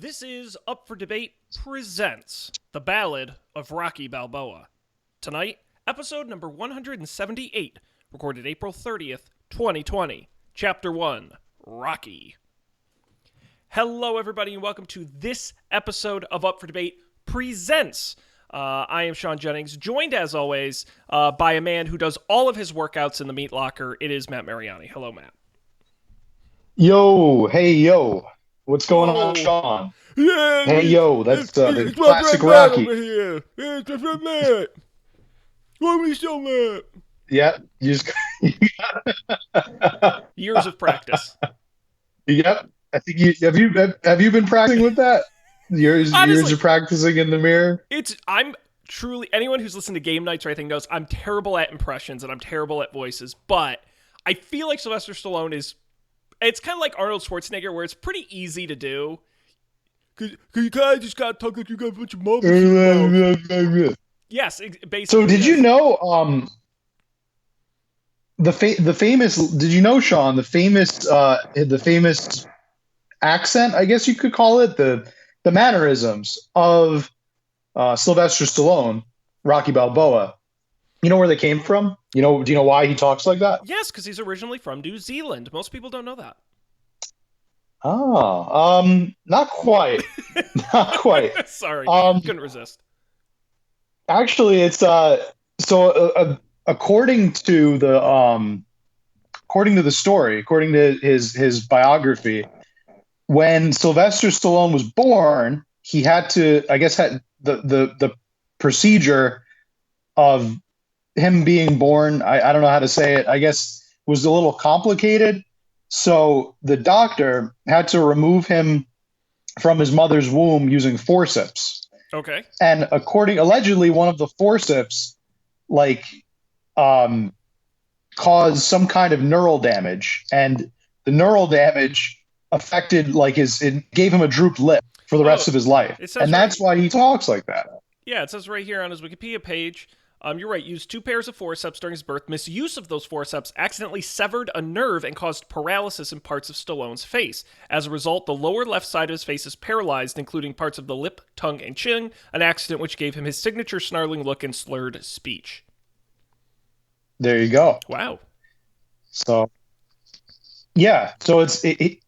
This is Up for Debate presents The Ballad of Rocky Balboa. Tonight, episode number 178, recorded April 30th, 2020. Chapter 1, Rocky. Hello, everybody, and welcome to this episode of Up for Debate presents. I am Sean Jennings, joined as always by a man who does all of his workouts in the meat locker. It is Matt Mariani. Hello, Matt. Yo, hey, yo. What's going on, Oh, Sean? yeah, Hey, yo, that's the it's my classic friend Matt Rocky. over here. It's my friend Matt. Why are we so Matt? Yeah, you just, Years of practice. yep. I think you been practicing with that? Years Honestly, of practicing in the mirror. I'm truly, anyone who's listened to game nights or anything knows I'm terrible at impressions and I'm terrible at voices, but I feel like Sylvester Stallone it's kind of like Arnold Schwarzenegger where it's pretty easy to do. Cause you kind of just gotta talk like you got a bunch of marbles in your mouth. Yes, So basically, did you yes. know the famous? Did you know, Sean, the famous accent? I guess you could call it the mannerisms of Sylvester Stallone, Rocky Balboa. You know where they came from? Do you know why he talks like that? Yes, because he's originally from New Zealand. Most people don't know that. Oh, not quite, not quite. Sorry, Um, couldn't resist. Actually, it's according to the story, according to his biography, when Sylvester Stallone was born, he had to, I guess, had the procedure of him being born. I don't know how to say it. I guess was a little complicated. So the doctor had to remove him from his mother's womb using forceps. Okay. And allegedly, one of the forceps like um, caused some kind of neural damage, and the neural damage affected it gave him a drooped lip for the Oh, rest of his life, it says and that's right. why he talks like that. Yeah, it says right here on his Wikipedia page. You're right. Used two pairs of forceps during his birth. Misuse of those forceps accidentally severed a nerve and caused paralysis in parts of Stallone's face. As a result, the lower left side of his face is paralyzed, including parts of the lip, tongue, and chin. An accident which gave him his signature snarling look and slurred speech. There you go. Wow. So yeah, so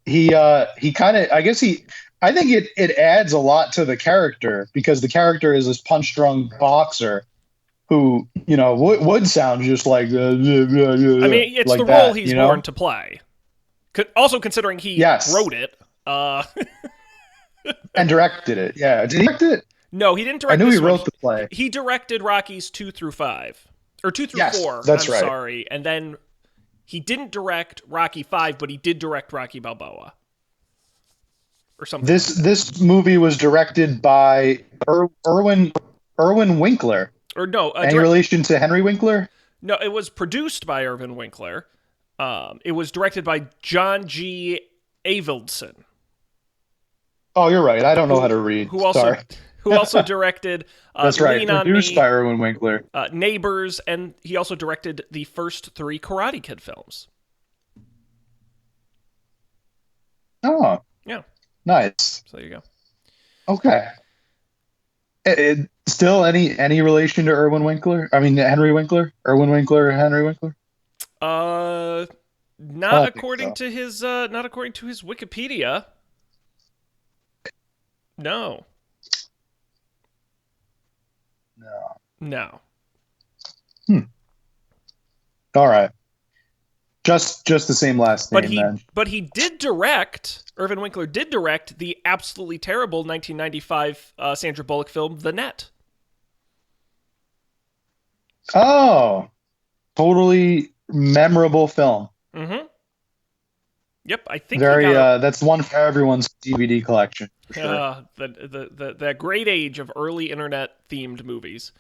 he kind of, I think it adds a lot to the character, because the character is this punch drunk boxer who would sound just like I mean, it's the like role that, he's born to play. Also, considering he Yes, wrote it. and directed it. Yeah, did he direct it? No, he didn't I direct knew he this one. wrote the play. He directed Rockies 2 through 5. Or 2 through Yes, 4, that's I'm right. sorry. And then he didn't direct Rocky 5, but he did direct Rocky Balboa. Or something like that. This movie was directed by Irwin Winkler. Or no, Any relation to Henry Winkler? no, it was produced by Irvin Winkler. It was directed by John G. Avildsen. Oh, you're right. I don't know how to read. Who also Sorry. who also directed That's right. Lean on Produced Me, by Irwin Winkler. Neighbors, and he also directed the first 3 Karate Kid films. Oh, Yeah, nice. so there you go. Okay. Still any relation to Irwin Winkler? I mean, Henry Winkler? Irwin Winkler, Henry Winkler? Uh, I not don't think according so. to his Wikipedia. No, No. no. Hmm. All right. Just the same last But name then. he did direct. Irvin Winkler did direct the absolutely terrible 1995 Sandra Bullock film, The Net. Oh, totally memorable film. Mm-hmm. Yep, I think he Very got that's one for everyone's DVD collection for a sure. the great age of early internet themed movies.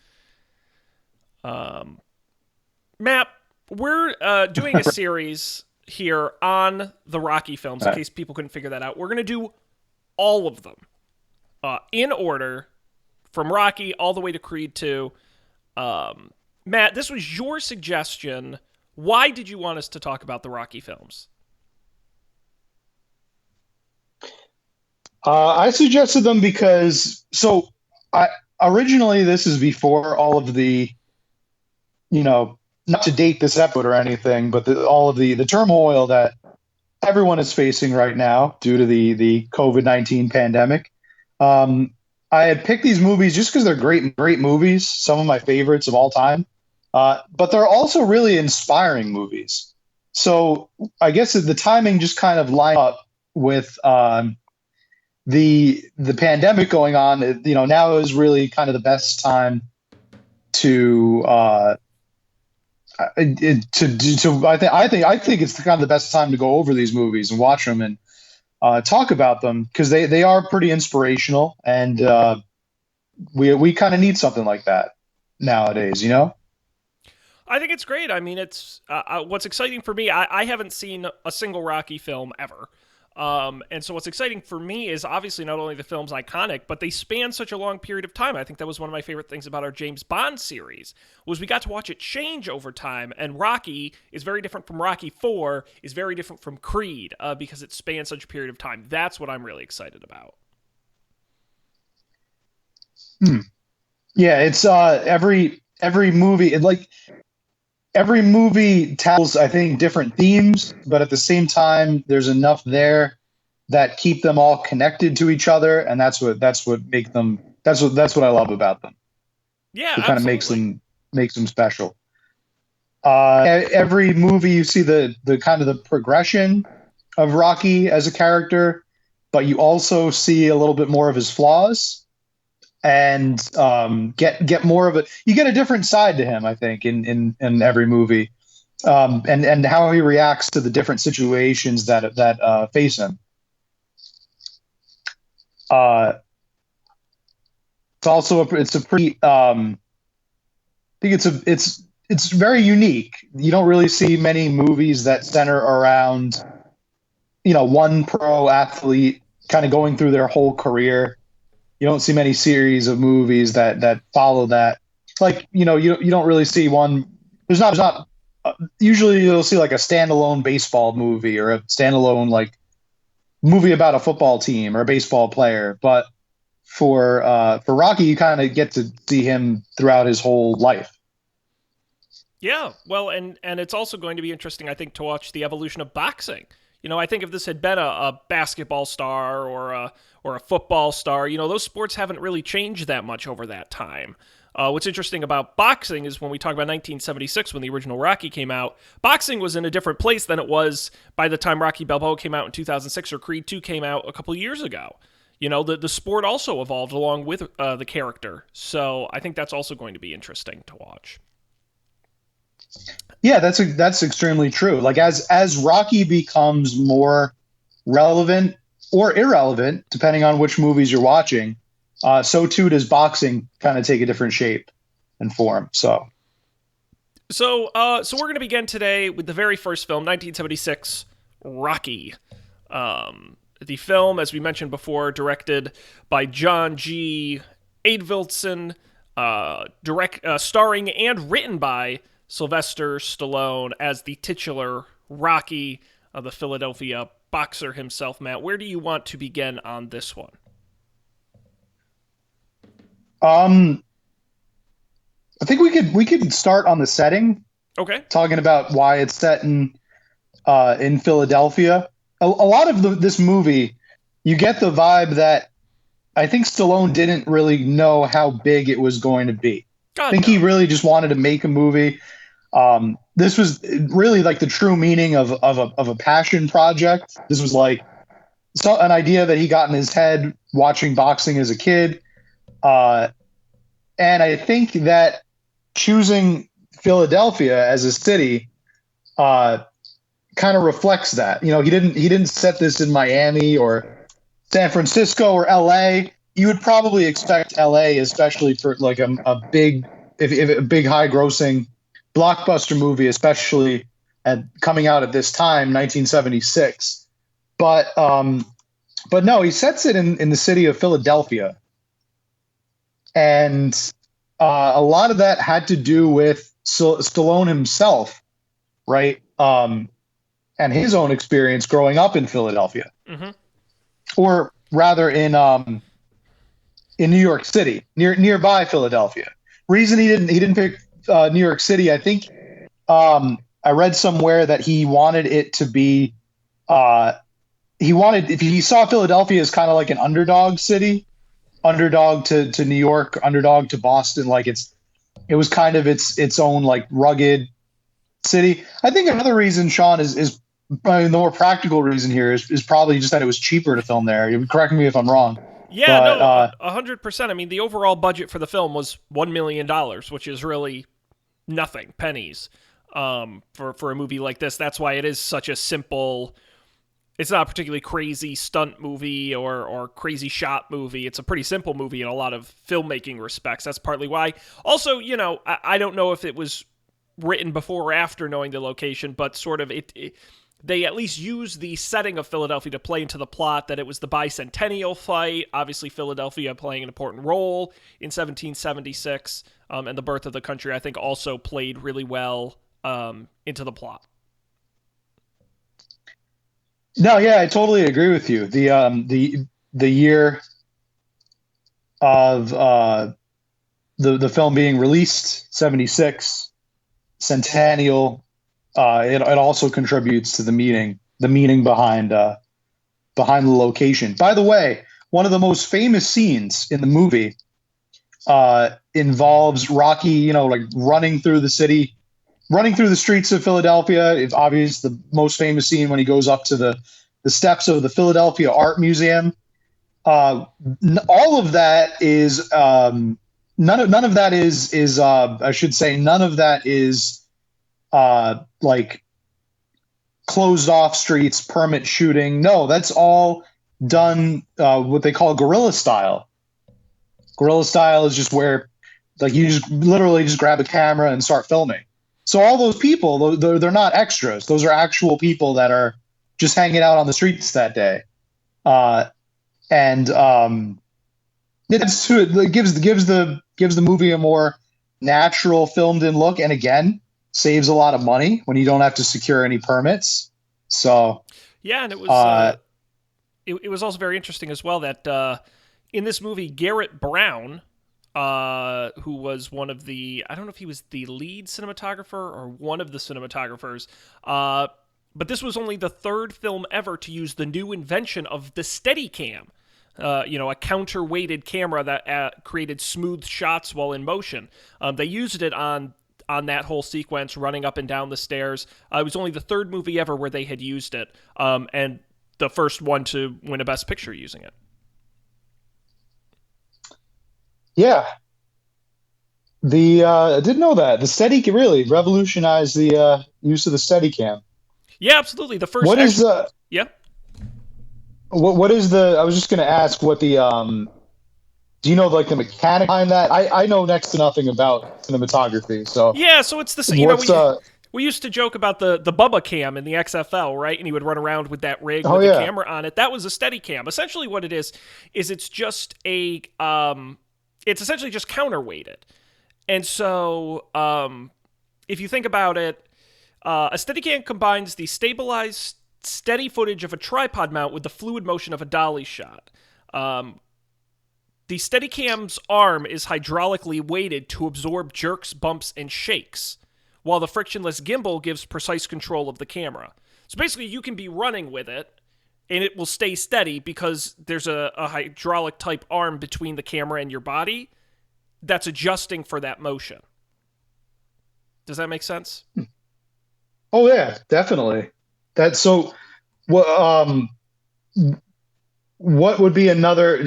Um, Matt, we're doing a series here on the Rocky films. In Right. case people couldn't figure that out, we're gonna do all of them in order from Rocky all the way to Creed 2. Matt, this was your suggestion. Why did you want us to talk about the Rocky films? I suggested them because I originally this is before all of the you know not to date this episode or anything, but all of the turmoil that everyone is facing right now due to the COVID-19 pandemic. Um, I had picked these movies just because they're great movies, some of my favorites of all time. But they're also really inspiring movies. So I guess the timing just kind of lined up with the pandemic going on. Now is really kind of the best time to I think it's kind of the best time to go over these movies and watch them and talk about them because they are pretty inspirational, and we kind of need something like that nowadays. I think it's great. I mean, it's what's exciting for me. I haven't seen a single Rocky film ever. And so what's exciting for me is obviously not only the film's iconic, but they span such a long period of time. I think that was one of my favorite things about our James Bond series was we got to watch it change over time. And Rocky is very different from Rocky 4, is very different from Creed because it spans such a period of time. That's what I'm really excited about. Hmm. Yeah, it's every movie like every movie tells I think different themes, but at the same time there's enough there that keep them all connected to each other, and that's what make them that's what I love about them. Yeah, What kind of absolutely. makes them special. Every movie you see the kind of the progression of Rocky as a character, but you also see a little bit more of his flaws and get more of it. You get a different side to him, I think, in every movie, and how he reacts to the different situations that face him. Uh, it's a pretty I think it's very unique. You don't really see many movies that center around one pro athlete kind of going through their whole career. You don't see many series of movies that follow that. Like you don't really see one. There's not usually you'll see like a standalone baseball movie or a standalone like movie about a football team or a baseball player. But for Rocky, you kind of get to see him throughout his whole life. Yeah, well, and it's also going to be interesting, I think, to watch the evolution of boxing. I think if this had been a basketball star or a football star, those sports haven't really changed that much over that time. What's interesting about boxing is when we talk about 1976, when the original Rocky came out, boxing was in a different place than it was by the time Rocky Balboa came out in 2006 or Creed 2 came out a couple years ago. The sport also evolved along with the character. So I think that's also going to be interesting to watch. Yeah, that's extremely true. Like as Rocky becomes more relevant or irrelevant, depending on which movies you're watching, so too does boxing kind of take a different shape and form. So, so we're going to begin today with the very first film, 1976, Rocky. The film, as we mentioned before, directed by John G. Advilson, starring and written by Sylvester Stallone as the titular Rocky, the Philadelphia boxer himself. Matt, where do you want to begin on this one? um, I think we could start on the setting, Okay. talking about why it's set in Philadelphia. A lot of this movie, you get the vibe that I think Stallone didn't really know how big it was going to be. I God, think he no. really just wanted to make a movie. This was really like the true meaning of a passion project. This was like an idea that he got in his head watching boxing as a kid. Uh, and I think that choosing Philadelphia as a city uh, kind of reflects that. He didn't set this in Miami or San Francisco or L.A. You would probably expect L.A., especially for like a big, if a big high grossing blockbuster movie, especially coming out at this time, 1976. But no, he sets it in the city of Philadelphia, and a lot of that had to do with Stallone himself, right? And his own experience growing up in Philadelphia, Mm-hmm. or rather in New York City, nearby Philadelphia. Reason he didn't pick New York City, I think I read somewhere that he wanted it to be uh, he wanted if he saw Philadelphia as kind of like an underdog city, underdog to New York, underdog to Boston, like it was kind of its own like rugged city. I think another reason, Sean, is I mean, the more practical reason here is probably just that it was cheaper to film there. You correct me if I'm wrong, Yeah, but no, 100%. I mean, the overall budget for the film was $1 million, which is really nothing, pennies, for a movie like this. That's why it is such a simple. It's not a particularly crazy stunt movie or crazy shot movie. It's a pretty simple movie in a lot of filmmaking respects. That's partly why. Also, I don't know if it was written before or after knowing the location, but sort of they at least used the setting of Philadelphia to play into the plot, that it was the bicentennial fight, obviously Philadelphia playing an important role in 1776, and the birth of the country, I think, also played really well into the plot. no, yeah, I totally agree with you. The year of the film being released, 76 centennial. It also contributes to the meaning behind the location. By the way, one of the most famous scenes in the movie involves Rocky, like running through the city, running through the streets of Philadelphia. It's obvious the most famous scene when he goes up to the steps of the Philadelphia Art Museum. All of that is none of that is I should say none of that is like closed off streets, permit shooting. No, that's all done what they call guerrilla style. Guerrilla style is just where like you just literally just grab a camera and start filming. So all those people, they're not extras. Those are actual people that are just hanging out on the streets that day. And it gives the movie a more natural filmed in look, and again saves a lot of money when you don't have to secure any permits. So Yeah, and it was also very interesting as well that in this movie, Garrett Brown, who was one of I don't know if he was the lead cinematographer or one of the cinematographers, but this was only the third film ever to use the new invention of the Steadicam. A counterweighted camera that created smooth shots while in motion. They used it on that whole sequence, running up and down the stairs. It was only the third movie ever where they had used it, and the first one to win a Best Picture using it. yeah, I didn't know that the Steady really revolutionized the use of the Steadicam. Yeah, absolutely. The first. What is Yeah. what is the? I was just going to ask what the do you know like the mechanic behind that? I know next to nothing about cinematography, so Yeah, so it's the same. what's We used to joke about the Bubba cam in the XFL, right? And he would run around with that rig oh with the yeah, camera on it. That was a Steadicam. Essentially, what it is it's just it's essentially just counterweighted. And so, if you think about it, a Steadicam combines the stabilized, steady footage of a tripod mount with the fluid motion of a dolly shot. The Steadicam's arm is hydraulically weighted to absorb jerks, bumps, and shakes, while the frictionless gimbal gives precise control of the camera. So basically, you can be running with it, and it will stay steady because there's a hydraulic-type arm between the camera and your body that's adjusting for that motion. Does that make sense? oh yeah, definitely. That's so. What what would be another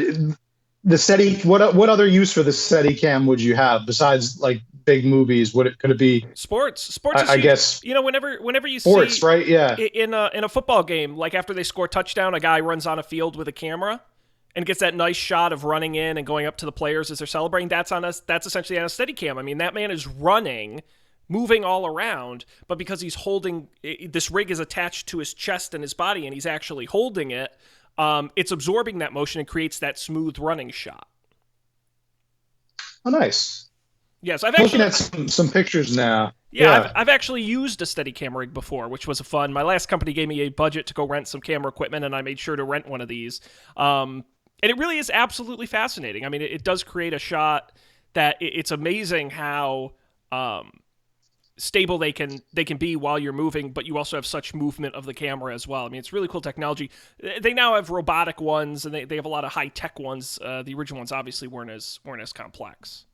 the Steady? What other use for the Steadicam would you have besides like big movies? Could it be? Sports is I huge. guess Whenever you sports, see right? Yeah. in a football game, like after they score a touchdown, a guy runs on a field with a camera and gets that nice shot of running in and going up to the players as they're celebrating. That's essentially on a Steadicam. I mean, that man is running, moving all around, but because he's holding this rig is attached to his chest and his body, and he's actually holding it. It's absorbing that motion and creates that smooth running shot. Oh, nice. Yes, I've Looking actually at some pictures now. Yeah, I've actually used a Steadicam rig before, which was fun. My last company gave me a budget to go rent some camera equipment, and I made sure to rent one of these. And it really is absolutely fascinating. I mean, it does create a shot that it's amazing how stable they can be while you're moving, but you also have such movement of the camera as well. I mean, it's really cool technology. They now have robotic ones, and they have a lot of high tech ones. The original ones obviously weren't as complex.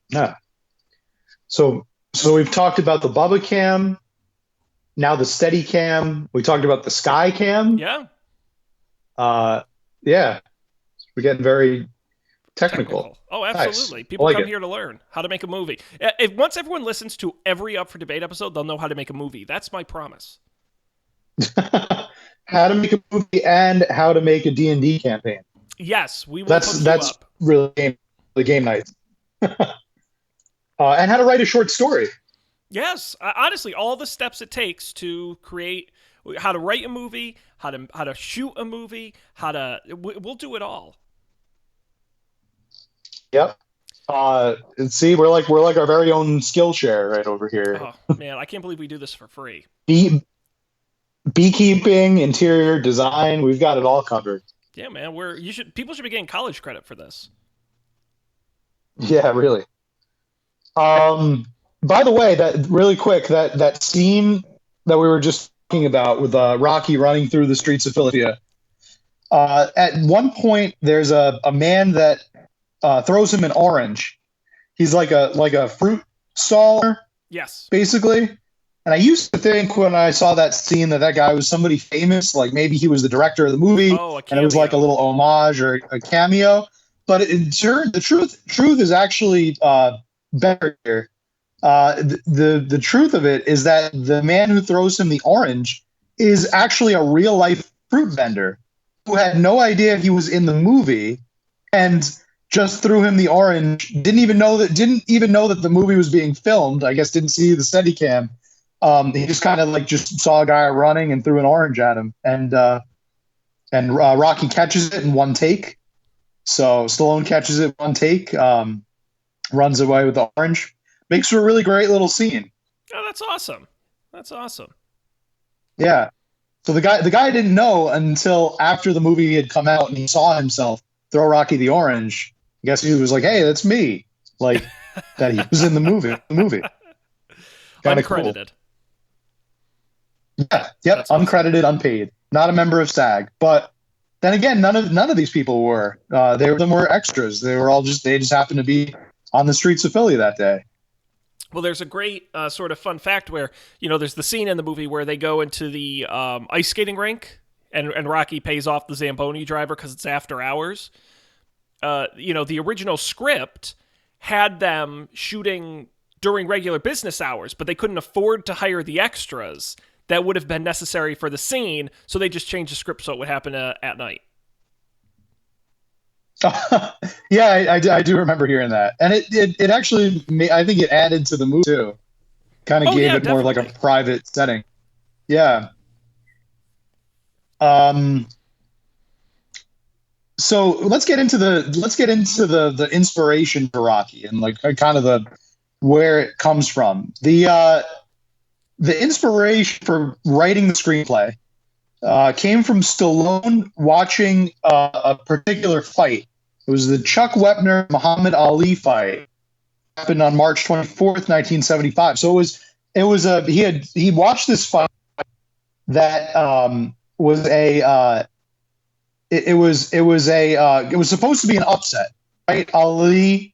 Yeah. So we've talked about the Bubba Cam, now the Steady Cam. We talked about the Sky Cam. Yeah, Uh, yeah, we're getting very technical. technical. Oh, Nice. absolutely. I People like come it. here to learn how to make a movie. If once everyone listens to every Up for Debate episode, they'll know how to make a movie. That's my promise. How to make a movie and how to make a D&D campaign. Yes, we will That's hook you that's up. really the game night. And how to write a short story. Yes, honestly, all the steps it takes to create, how to write a movie, how to shoot a movie, we'll do it all. Yep. And see, we're like our very own Skillshare right over here. Oh man, I can't believe we do this for free. Bee, beekeeping, interior design, we've got it all covered. Yeah, man, people should be getting college credit for this. Yeah, really. Um, by the way, that really quick, that scene that we were just talking about with Rocky running through the streets of Philadelphia. At one point, there's a man that throws him an orange. He's like a fruit staller, Yes. basically. And I used to think when I saw that scene that guy was somebody famous, like maybe he was the director of the movie, Oh, a and it was like a cameo. little homage or a cameo. But the truth is actually better here. The truth of it is that the man who throws him the orange is actually a real life fruit vendor who had no idea he was in the movie and just threw him the orange. Didn't even know that the movie was being filmed. I guess didn't see the Steadicam. He just kind of like just saw a guy running and threw an orange at him, and Rocky catches it in one take. So Stallone catches it one take, runs away with the orange, makes for a really great little scene. Oh, that's awesome. That's awesome. Yeah. So the guy didn't know until after the movie had come out and he saw himself throw Rocky the orange. I guess he was like, "Hey, that's me!" Like that he was in the movie. Kind of cool. Uncredited. Yeah. Yep. That's awesome. Uncredited, unpaid, not a member of SAG. But then again, none of these people were. They were them were extras. They just happened to be on the streets of Philly that day. Well, there's a great sort of fun fact where, there's the scene in the movie where they go into the ice skating rink, and Rocky pays off the Zamboni driver because it's after hours. The original script had them shooting during regular business hours, but they couldn't afford to hire the extras that would have been necessary for the scene, so they just changed the script so it would happen at night. Yeah, I do remember hearing that, and it actually I think it added to the movie too. Kind of Oh gave yeah, it more of like a definitely. private setting. Yeah. Um. So let's get into the inspiration for Rocky and like kind of the where it comes from. The inspiration for writing the screenplay came from Stallone watching a particular fight. It was the Chuck Wepner Muhammad Ali fight. Happened on March 24th, 1975. So it was a he watched this fight that was a it was supposed to be an upset, right? Ali,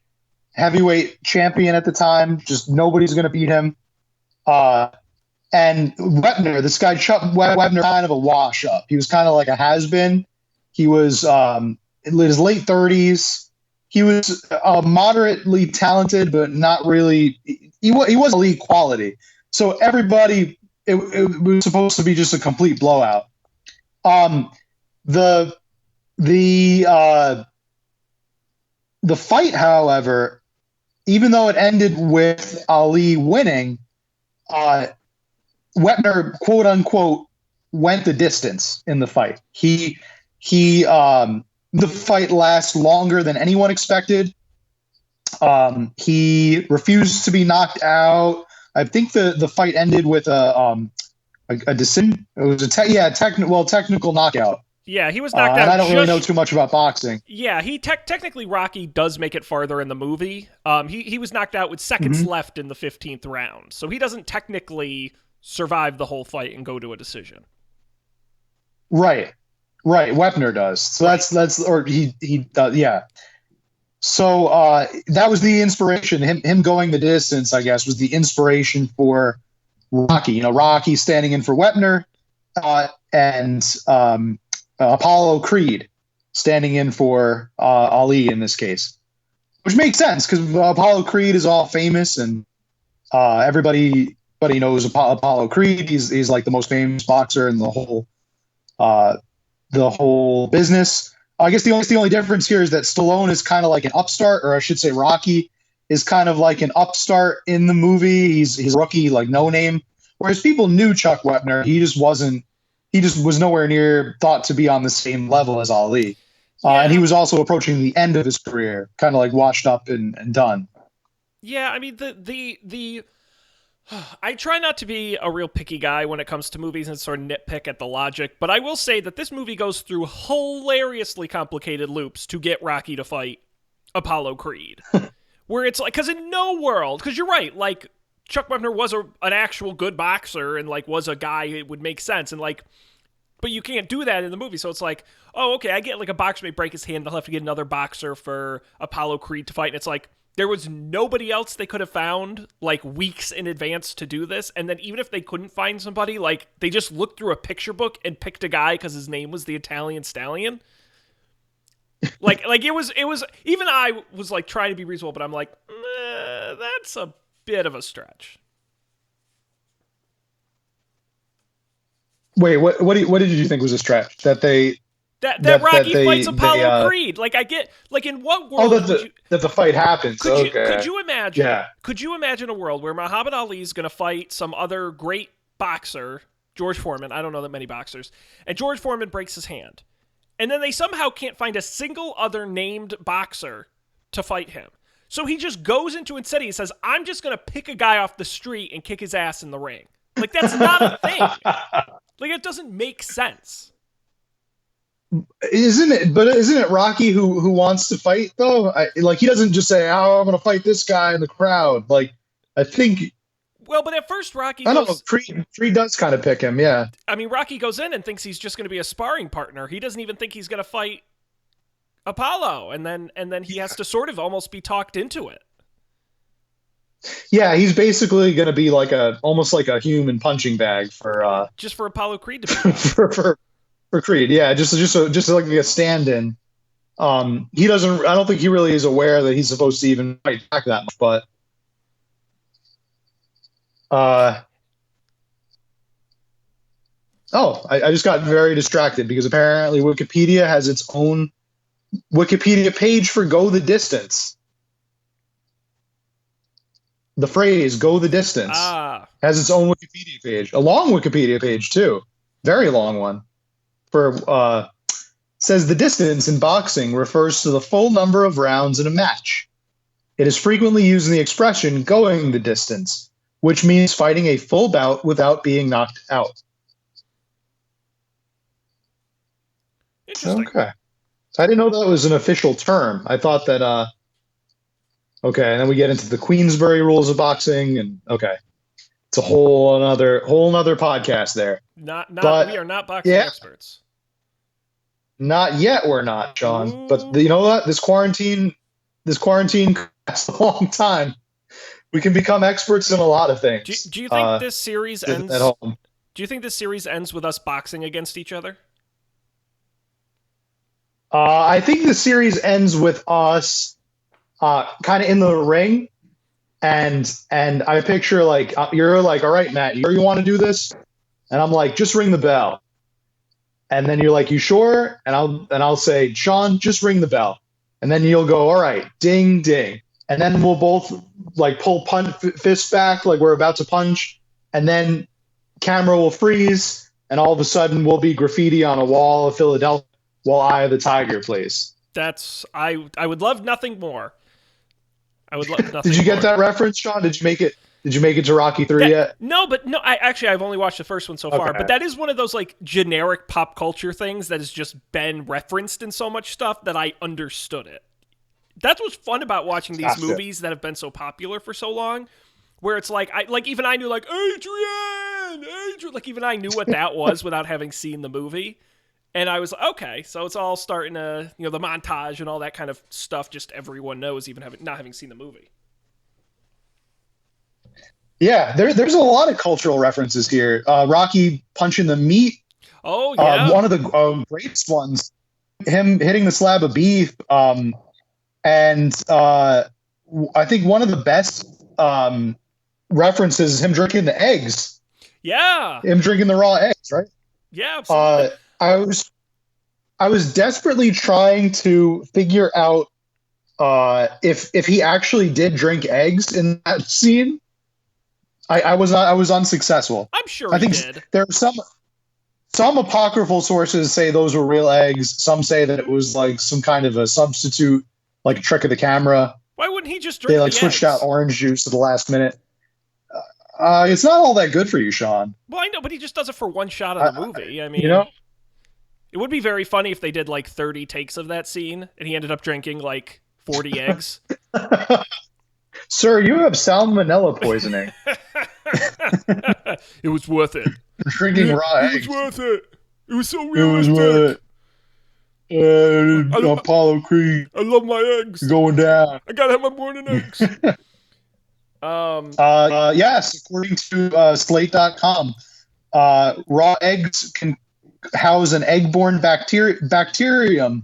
heavyweight champion at the time, just nobody's going to beat him. Uh, and Webner, this guy Chuck Webner, kind of a wash up. He was kind of like a has been. He was in his late 30s. He was moderately talented, but not really. He was elite quality. So everybody, it was supposed to be just a complete blowout. Um, the the uh, the fight, however, even though it ended with Ali winning, uh, Wetner, quote unquote, went the distance in the fight. He the fight lasts longer than anyone expected. He refused to be knocked out. I think the fight ended with a decision. It was technical knockout. Yeah, he was knocked And out. I don't really know too much about boxing. Yeah, he technically Rocky does make it farther in the movie. He was knocked out with seconds Hmm. left in the 15th round, so he doesn't technically survive the whole fight and go to a decision. Right. Right. Wepner does. So Right. that's or he does. Yeah. So that was the inspiration. Him going the distance, I guess, was the inspiration for Rocky. You know, Rocky standing in for Wepner, and Apollo Creed standing in for Ali in this case, which makes sense because Apollo Creed is all famous and everybody knows Apollo Creed. He's like the most famous boxer in uh, the whole business. I guess the only difference here is that Stallone is kind of like an upstart, or I should say, Rocky is kind of like an upstart in the movie. He's rookie, like no name. Whereas people knew Chuck Wepner, he just wasn't. He just was nowhere near thought to be on the same level as Ali. And he Yeah. was also approaching the end of his career, kind of like washed up and done. Yeah, I mean the I try not to be a real picky guy when it comes to movies and sort of nitpick at the logic, but I will say that this movie goes through hilariously complicated loops to get Rocky to fight Apollo Creed. Where it's like, because in no world, because you're right, like, Chuck Wepner was an actual good boxer and, like, was a guy it would make sense, and, like, but you can't do that in the movie, so it's like, oh, okay, I get, like, a boxer may break his hand, they'll have to get another boxer for Apollo Creed to fight, and it's like, there was nobody else they could have found, like, weeks in advance to do this, and then even if they couldn't find somebody, like, they just looked through a picture book and picked a guy because his name was the Italian Stallion. Like it was even I was like trying to be reasonable, but I'm like, that's a bit of a stretch. Wait, what did you think was a stretch that they That Rocky fights they Apollo Creed? Like I get like in what oh world would you that the fight happens? could Okay, you imagine? yeah. Could you imagine a world where Muhammad Ali is going to fight some other great boxer, George Foreman? I don't know that many boxers, and George Foreman breaks his hand. And then they somehow can't find a single other named boxer to fight him. So he just goes into instead he says, I'm just going to pick a guy off the street and kick his ass in the ring. Like, that's not a thing. Like, it doesn't make sense. Isn't it Rocky who wants to fight though? Like he doesn't just say, "Oh, I'm going to fight this guy in the crowd." Like I think Well, but at first Rocky I don't know. goes, Creed does kind of pick him, yeah. I mean, Rocky goes in and thinks he's just going to be a sparring partner. He doesn't even think he's going to fight Apollo, and then he has to sort of almost be talked into it. Yeah, he's basically going to be like almost like a human punching bag for Just for Apollo Creed to beat him. for Creed. Yeah, just like a stand-in. He doesn't. I don't think he really is aware that he's supposed to even fight back that much. But I just got very distracted because apparently Wikipedia has its own Wikipedia page for "Go the Distance." The phrase "Go the Distance" has its own Wikipedia page, a long Wikipedia page too, very long one. For says the distance in boxing refers to the full number of rounds in a match. It is frequently used in the expression "going the distance," which means fighting a full bout without being knocked out. Interesting. Okay. So I didn't know that was an official term. I thought that okay, and then we get into the Queensberry rules of boxing and okay. It's a whole another podcast there. But we are not boxing experts. Not yet we're not, Sean. Ooh. But you know what? This quarantine lasts a long time. We can become experts in a lot of things. Do you think this series ends at home? Do you think this series ends with us boxing against each other? I think the series ends with us kind of in the ring, and I picture like you're like, all right, Matt, you want to do this, and I'm like, just ring the bell, and then you're like, you sure? And I'll say, Sean, just ring the bell, and then you'll go, all right, ding ding, and then we'll both like pull fists back like we're about to punch, and then camera will freeze, and all of a sudden we'll be graffiti on a wall of Philadelphia while Eye of the Tiger plays. I would love nothing more. I would love nothing. Did you get more. that reference, Sean? Did you make it? Did you make it to Rocky 3 yet? No, but no, I've only watched the first one so far, Okay. but that is one of those like generic pop culture things that has just been referenced in so much stuff that I understood it. That's what's fun about watching these Gotcha. movies that have been so popular for so long, where it's like even I knew like Adrian, like even I knew what that was without having seen the movie. And I was like, okay, so it's all starting to, the montage and all that kind of stuff. Just everyone knows, even not having seen the movie. Yeah, there's a lot of cultural references here. Rocky punching the meat. Oh yeah, One of the greatest ones, him hitting the slab of beef. And I think one of the best references is him drinking the eggs. Yeah, him drinking the raw eggs, right? Yeah, absolutely. I was desperately trying to figure out if he actually did drink eggs in that scene. I was unsuccessful. I'm sure I think did. There are some apocryphal sources say those were real eggs. Some say that it was like some kind of a substitute, like a trick of the camera. Why wouldn't he just drink? They like switched out orange juice at the last minute. It's not all that good for you, Sean. Well, I know, but he just does it for one shot of the movie. I mean, it would be very funny if they did like 30 takes of that scene and he ended up drinking like 40 eggs. Sir, you have salmonella poisoning. It was worth it. Drinking raw eggs. It was worth it. It was so realistic. It was worth it. Apollo Creed. I love my eggs. Going down. I gotta have my morning eggs. Yes, according to Slate.com, raw eggs can house an egg-borne bacterium,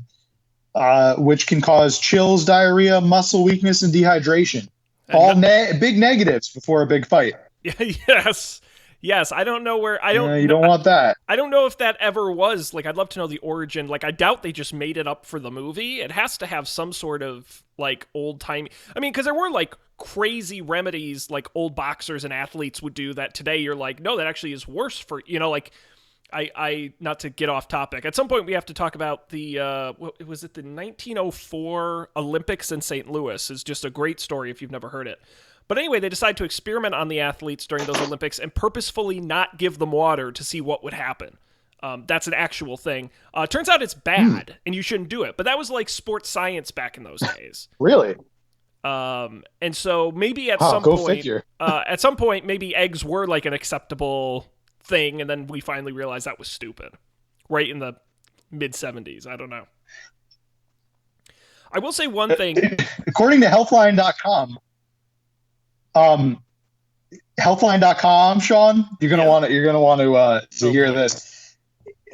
which can cause chills, diarrhea, muscle weakness, and dehydration. All big negatives before a big fight. Yes. I don't know where. You don't want that. I don't know if that ever was. Like, I'd love to know the origin. Like, I doubt they just made it up for the movie. It has to have some sort of like old time. I mean, because there were like crazy remedies like old boxers and athletes would do that today. You're like, no, that actually is worse for like. I not to get off topic. At some point, we have to talk about the was it the 1904 Olympics in St. Louis? Is just a great story if you've never heard it. But anyway, they decide to experiment on the athletes during those Olympics and purposefully not give them water to see what would happen. That's an actual thing. Turns out it's bad, and you shouldn't do it. But that was like sports science back in those days. Really? And so maybe at some point, maybe eggs were like an acceptable thing, and then we finally realized that was stupid. Right in the mid-70s. I don't know. I will say one thing. According to Healthline.com, Sean, you're gonna want to hear this.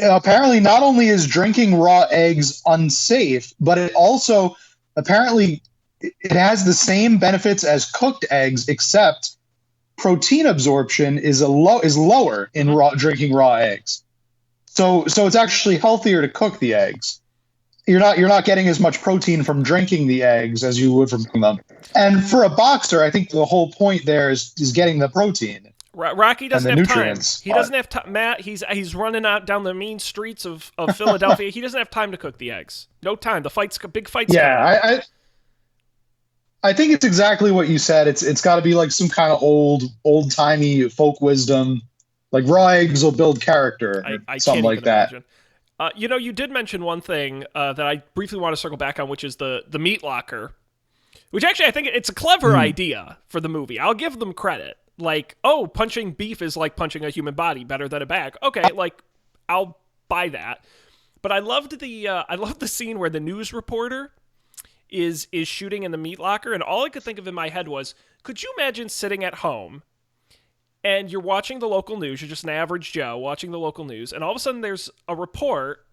Apparently, not only is drinking raw eggs unsafe, but it also apparently it has the same benefits as cooked eggs, except protein absorption is lower in drinking raw eggs. So it's actually healthier to cook the eggs. You're not getting as much protein from drinking the eggs as you would from cooking them. And for a boxer, I think the whole point there is getting the protein. Rocky doesn't have nutrients. Time. He doesn't have time. Matt, he's running out down the mean streets of Philadelphia. He doesn't have time to cook the eggs. No time. The big fights. Yeah, I think it's exactly what you said. It's got to be like some kind of old timey folk wisdom. Like raw eggs will build character, I something like that. Imagine. You did mention one thing that I briefly want to circle back on, which is the meat locker. Which actually, I think it's a clever idea for the movie. I'll give them credit. Like, punching beef is like punching a human body, better than a bag. Okay, like, I'll buy that. But I loved the scene where the news reporter is shooting in the meat locker, and all I could think of in my head was, could you imagine sitting at home and you're watching the local news, you're just an average Joe watching the local news, and all of a sudden there's a report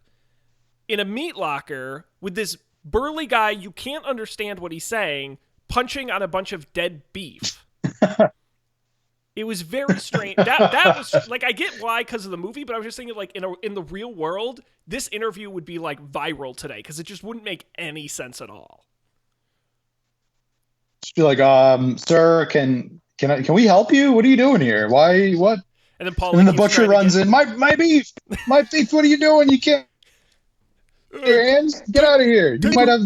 in a meat locker with this burly guy, you can't understand what he's saying, punching on a bunch of dead beef. It was very strange. That was like, I get why because of the movie, but I was just thinking like in the real world, this interview would be like viral today because it just wouldn't make any sense at all. Just be like, sir, can we help you? What are you doing here? Why? What? And then and then the butcher runs in. My beef. What are you doing? You can't. Your hands. Get out of here. You might have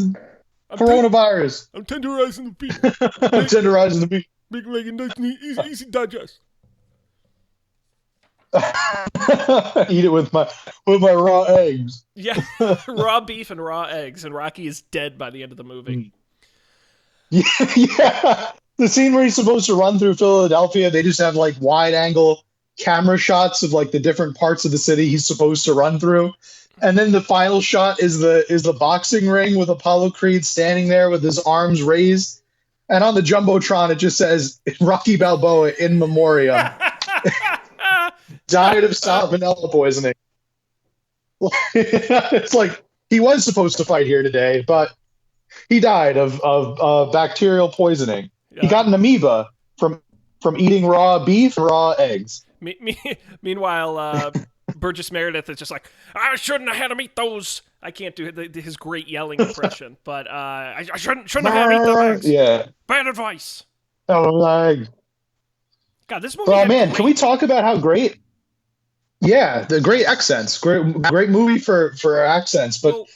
coronavirus. I'm tenderizing the beef. Tenderizing the beef. Big leg and nice, easy digest. Eat it with my raw eggs. Yeah, raw beef and raw eggs, and Rocky is dead by the end of the movie. Yeah, yeah. The scene where he's supposed to run through Philadelphia, they just have like wide angle camera shots of like the different parts of the city he's supposed to run through. And then the final shot is the boxing ring with Apollo Creed standing there with his arms raised. And on the Jumbotron, it just says Rocky Balboa in memoriam. Died of salmonella poisoning. It's like he was supposed to fight here today, but he died of bacterial poisoning. Yeah. He got an amoeba from eating raw beef and raw eggs. Meanwhile, Burgess Meredith is just like, I shouldn't have had him eat those. I can't do his great yelling impression, but I shouldn't have had him eat those eggs. Yeah. Bad advice. Oh, like. God, this movie. Oh man, can we talk about how great? Yeah, the great accents. Great movie for accents, but.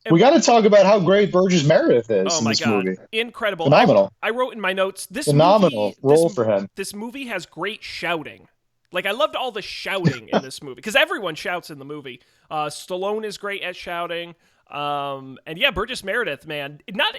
We got to talk about how great Burgess Meredith is in this movie. Incredible. Phenomenal. I wrote in my notes, this phenomenal role for him. This movie has great shouting. Like, I loved all the shouting in this movie, because everyone shouts in the movie. Stallone is great at shouting. And yeah, Burgess Meredith, man, not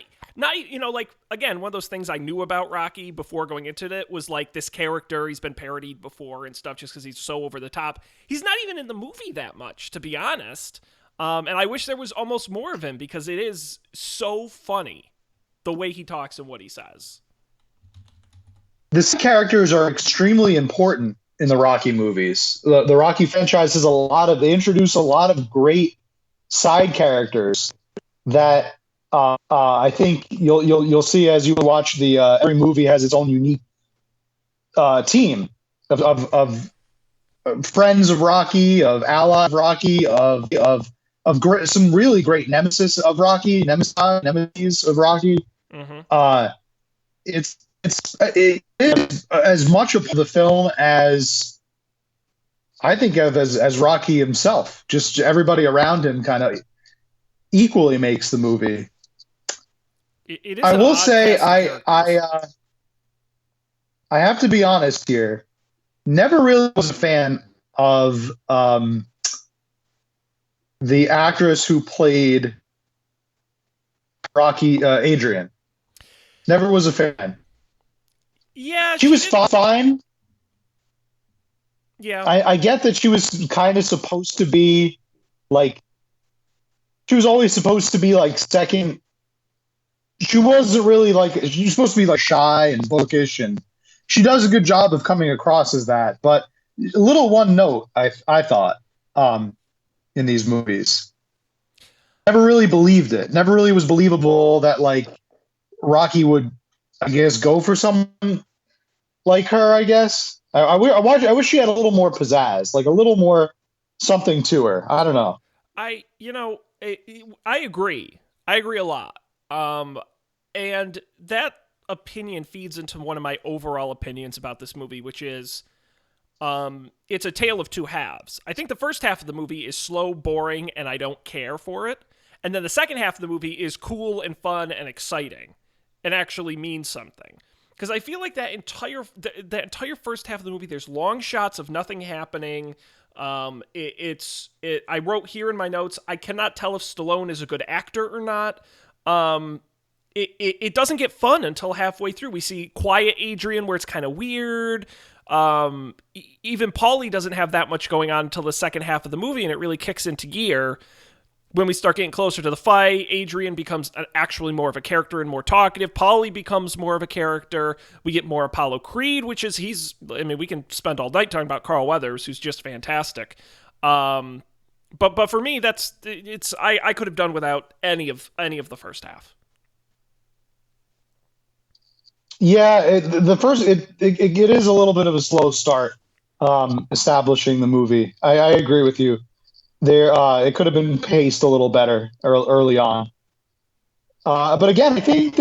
like, again, one of those things I knew about Rocky before going into it was like this character, he's been parodied before and stuff just because he's so over the top. He's not even in the movie that much, to be honest. And I wish there was almost more of him, because it is so funny the way he talks and what he says. These characters are extremely important in the Rocky movies. The Rocky franchise has they introduce a lot of great side characters that I think you'll see as you watch every movie has its own unique team of friends of Rocky, of allies of Rocky, of some really great nemesis of Rocky, nemesis of Rocky. Mm-hmm. It is as much of the film as I think of as Rocky himself. Just everybody around him kind of equally makes the movie. It is. I will say I have to be honest here. Never really was a fan of the actress who played Rocky, Adrian. Never was a fan. Yeah, she was fine. Yeah, I get that she was kind of supposed to be like. She was always supposed to be like second. She wasn't really like. She was supposed to be like shy and bookish, and she does a good job of coming across as that. But a little one note, I thought. In these movies, never really believed it. Never really was believable that like Rocky would, I guess, go for someone like her. I guess I wish she had a little more pizzazz, like a little more something to her. I don't know. I agree. I agree a lot. And that opinion feeds into one of my overall opinions about this movie, which is. It's a tale of two halves. I think the first half of the movie is slow, boring, and I don't care for it. And then the second half of the movie is cool and fun and exciting and actually means something. Because I feel like that entire first half of the movie, there's long shots of nothing happening. I wrote here in my notes, I cannot tell if Stallone is a good actor or not. It doesn't get fun until halfway through. We see quiet Adrian where it's kind of weird. Even Paulie doesn't have that much going on until the second half of the movie, and it really kicks into gear when we start getting closer to the fight. Adrian becomes actually more of a character and more talkative. Paulie becomes more of a character. We get more Apollo Creed, we can spend all night talking about Carl Weathers, who's just fantastic. But for me, I could have done without any of the first half. Yeah, it is a little bit of a slow start establishing the movie. I agree with you. It could have been paced a little better early on. But again, I think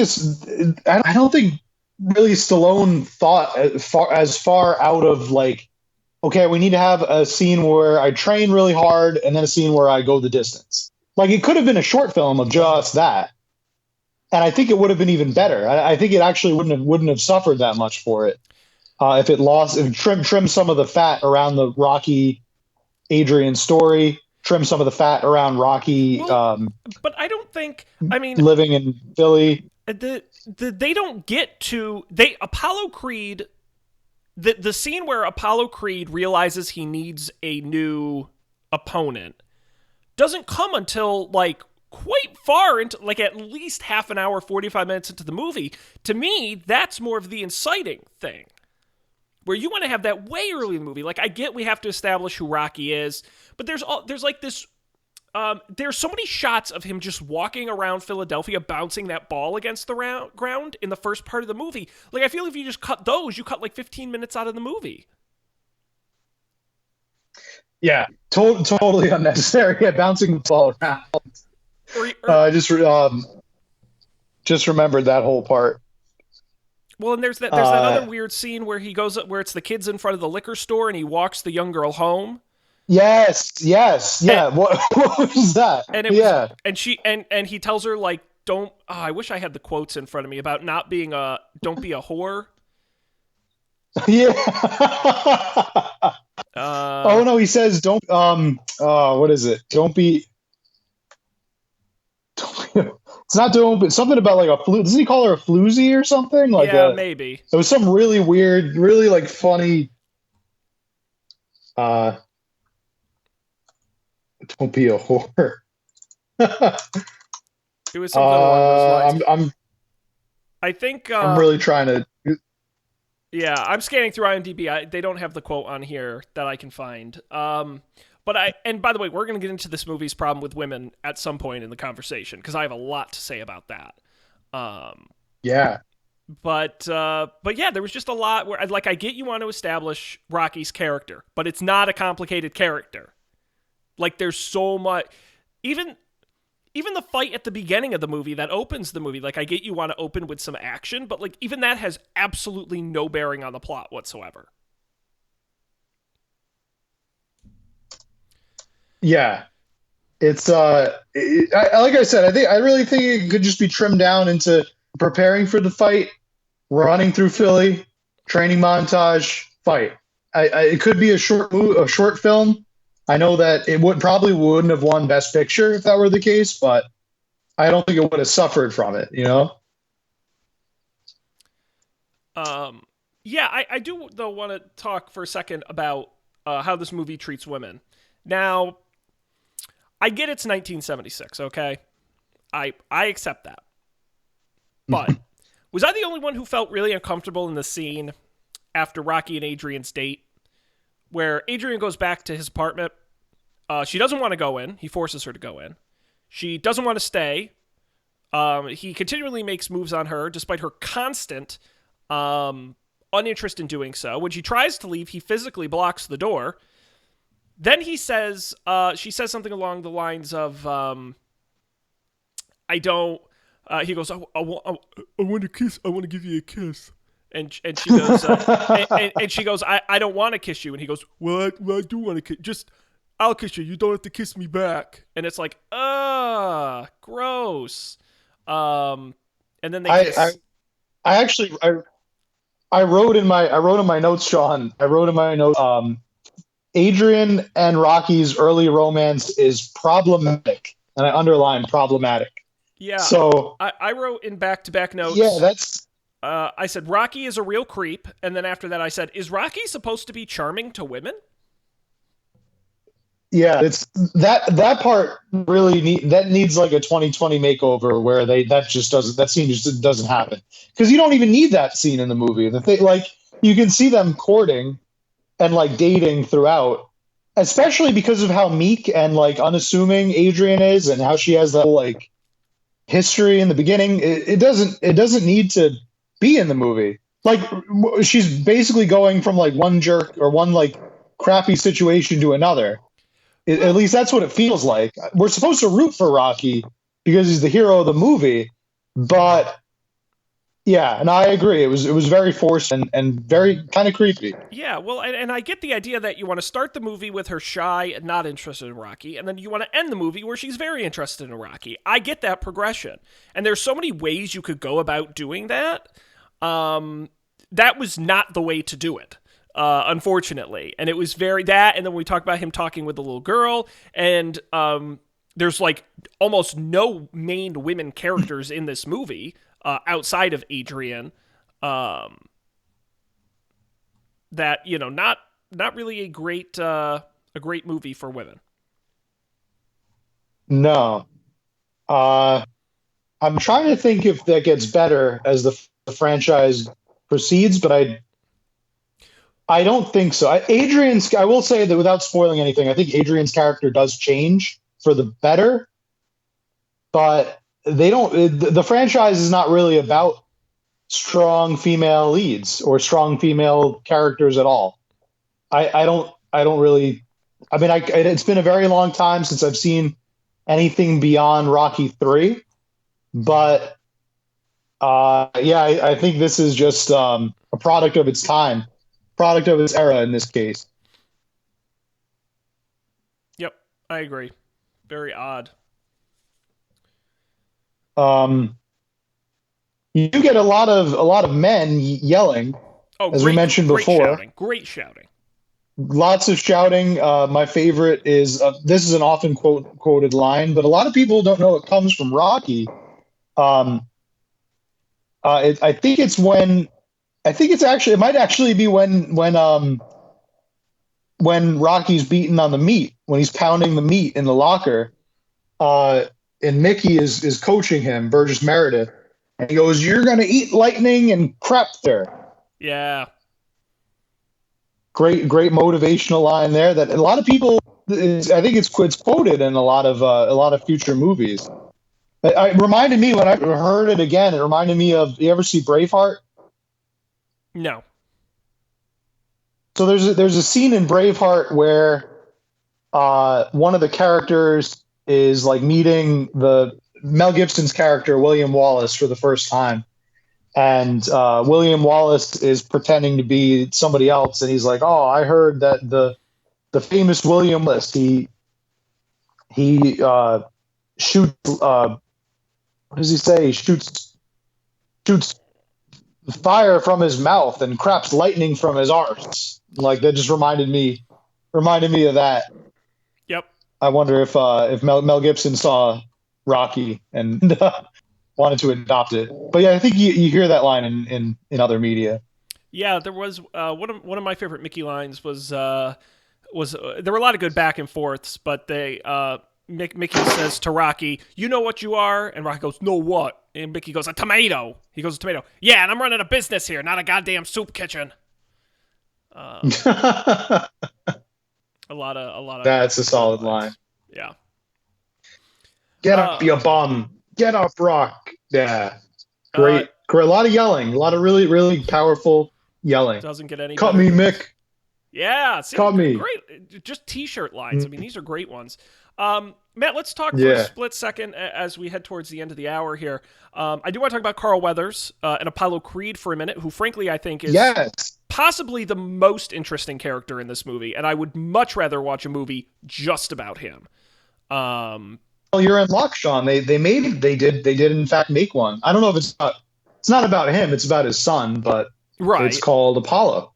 I don't think really Stallone thought as far out of like, okay, we need to have a scene where I train really hard and then a scene where I go the distance. Like it could have been a short film of just that. and I think it would have been even better. I think it actually wouldn't have suffered that much for it if it lost if trim some of the fat around the Rocky Adrian story, trim some of the fat around Rocky Well, but I don't think. I mean, living in Philly. they don't get to they Apollo Creed. The scene where Apollo Creed realizes he needs a new opponent doesn't come until like quite far into, like, at least half an hour, 45 minutes into the movie. To me, that's more of the inciting thing, where you want to have that way early in the movie. Like, I get we have to establish who Rocky is, but there's like this. There's so many shots of him just walking around Philadelphia, bouncing that ball against the ground in the first part of the movie. Like, I feel if you just cut those, you cut like 15 minutes out of the movie. Yeah, totally unnecessary. Yeah, bouncing the ball around. Or Just remembered that whole part. well, and there's that other Uh, weird scene where he goes where it's the kids in front of the liquor store and he walks the young girl home. yes, And, yeah. What what was that? and it was Yeah, and she and he tells her, like, don't I wish I had the quotes in front of me about not being a don't be a whore. yeah. Uh Oh no, he says don't. What is it? It's not don't. But something about like a flu. Doesn't he call her a floozy or something? Like yeah, a. maybe. It was some really weird, really like funny. Uh, don't be a whore. It was something along those lines. I'm I think I'm really trying to. yeah, I'm scanning through IMDb. They don't have the quote on here that I can find. But and by the way, we're going to get into this movie's problem with women at some point in the conversation because I have a lot to say about that. Um, Yeah, but yeah, there was just a lot where, like, I get you want to establish Rocky's character, but it's not a complicated character. Like, there's so much, even even the fight at the beginning of the movie that opens the movie. Like, I get you want to open with some action, but like even that has absolutely no bearing on the plot whatsoever. yeah. It's like I said, I really think it could just be trimmed down into preparing for the fight, running through Philly, training montage, fight. It could be a short film. I know that it wouldn't have won Best Picture if that were the case, but I don't think it would have suffered from it. You know? Um, yeah, I do though want to talk for a second about how this movie treats women. Now, I get it's 1976, okay? I accept that. But was I the only one who felt really uncomfortable in the scene after Rocky and Adrian's date, where Adrian goes back to his apartment? She doesn't want to go in. He forces her to go in. She doesn't want to stay. He continually makes moves on her, despite her constant uninterest in doing so. When she tries to leave, he physically blocks the door. Then she says something along the lines of, I don't, he goes, I want to kiss, I want to give you a kiss. And she goes, and she goes, I don't want to kiss you. And he goes, well, I do want to kiss, just, I'll kiss you. You don't have to kiss me back. And it's like, gross. And then they kiss. I actually I wrote in my notes, Sean. I wrote in my notes. Adrian and Rocky's early romance is problematic, and I underline problematic. Yeah. So I wrote in back-to-back yeah, notes. that's I said Rocky is a real creep, and then after that I said, is Rocky supposed to be charming to women? yeah, it's that part that needs like a 2020 makeover where that scene just doesn't happen because you don't even need that scene in the movie. The thing, like, you can see them courting and like dating throughout, especially because of how meek and like unassuming Adrian is and how she has that like history in the beginning. It doesn't need to be in the movie. Like, she's basically going from like one jerk or one like crappy situation to another. At Well, least that's what it feels like. We're supposed to root for Rocky because he's the hero of the movie, but Yeah, and I agree. It was very forced and very kind of creepy. Yeah, well, and I get the idea that you want to start the movie with her shy and not interested in Rocky, and then you want to end the movie where she's very interested in Rocky. I get that progression, and there's so many ways you could go about doing that. That was not the way to do it, unfortunately, and it was very that. And then we talk about him talking with the little girl, and there's like almost no main women characters in this movie outside of Adrian. Um, that not really a great movie for women. No. Uh, I'm trying to think if that gets better as the franchise proceeds, but I don't think so. I will say that without spoiling anything, I think Adrian's character does change for the better, but they don't. The franchise is not really about strong female leads or strong female characters at all. I don't really. I mean, it's been a very long time since I've seen anything beyond Rocky 3, but yeah, I think this is just a product of its time, product of its era in this case. Yep, I agree. Very odd. Um, you do get a lot of men yelling, Oh, as we mentioned great before. shouting, great shouting. Lots of shouting. My favorite is this is an often quoted line, but a lot of people don't know it comes from Rocky. Um, I think it's when I think it's actually it might actually be when Rocky's beating on the meat when he's pounding the meat in the locker. Uh, and Mickey is coaching him, Burgess Meredith, and he goes, "You're gonna eat lightning and crap there." Yeah, Great motivational line there that a lot of people. I think it's quoted in a lot of future movies. It reminded me when I heard it again. It reminded me of you ever see Braveheart? no, So there's a scene in Braveheart where one of the characters is like meeting the Mel Gibson's character William Wallace for the first time, and William Wallace is pretending to be somebody else, and he's like, "Oh, I heard that the famous William Wallace he shoots what does he say? He shoots fire from his mouth and craps lightning from his arse." Like that just reminded me of that. yep, I wonder if Mel Gibson saw Rocky and wanted to adopt it. But yeah, I think you hear that line in other media. yeah. There was one of my favorite Mickey lines was there were a lot of good back and forths, but Mickey says to Rocky, "You know what you are," and Rocky goes, "No what?" And Mickey goes, "A tomato." He goes, "A tomato." Yeah, and I'm running a business here, not a goddamn soup kitchen. Um, a lot of That's a good solid line. lines. Yeah. Get up, Uh, you bum. Get up, Rock. Yeah. uh, Great. A lot of yelling. A lot of really, really powerful yelling. doesn't get any Cut better me, than this. Mick. Yeah, see, Cut me. great. Just T-shirt lines. I mean, these are great ones. Matt, let's talk for a Yeah. split second as we head towards the end of the hour here. I do want to talk about Carl Weathers and Apollo Creed for a minute, who, frankly, I think is Yes. possibly the most interesting character in this movie, and I would much rather watch a movie just about him. Um, Well, you're in luck, Sean. They did in fact make one. I don't know if it's not about him, it's about his son, but it's right. called Apollo.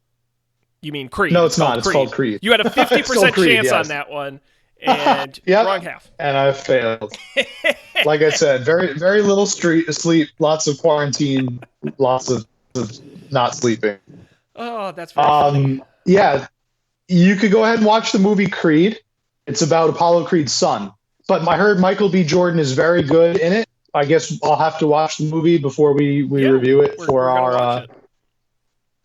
You mean Creed. No, It's it's called not. It's Creed. called Creed. You had a It's called 50% Creed, chance on yes. that one, and wrong Yep. half. And I failed. Like I said, very, very little street sleep, lots of quarantine, lots of not sleeping. Oh, that's very funny. Yeah, you could go ahead and watch the movie Creed. It's about Apollo Creed's son. But I heard Michael B. Jordan is very good in it. I guess I'll have to watch the movie before we Yeah, review it we're for gonna watch it.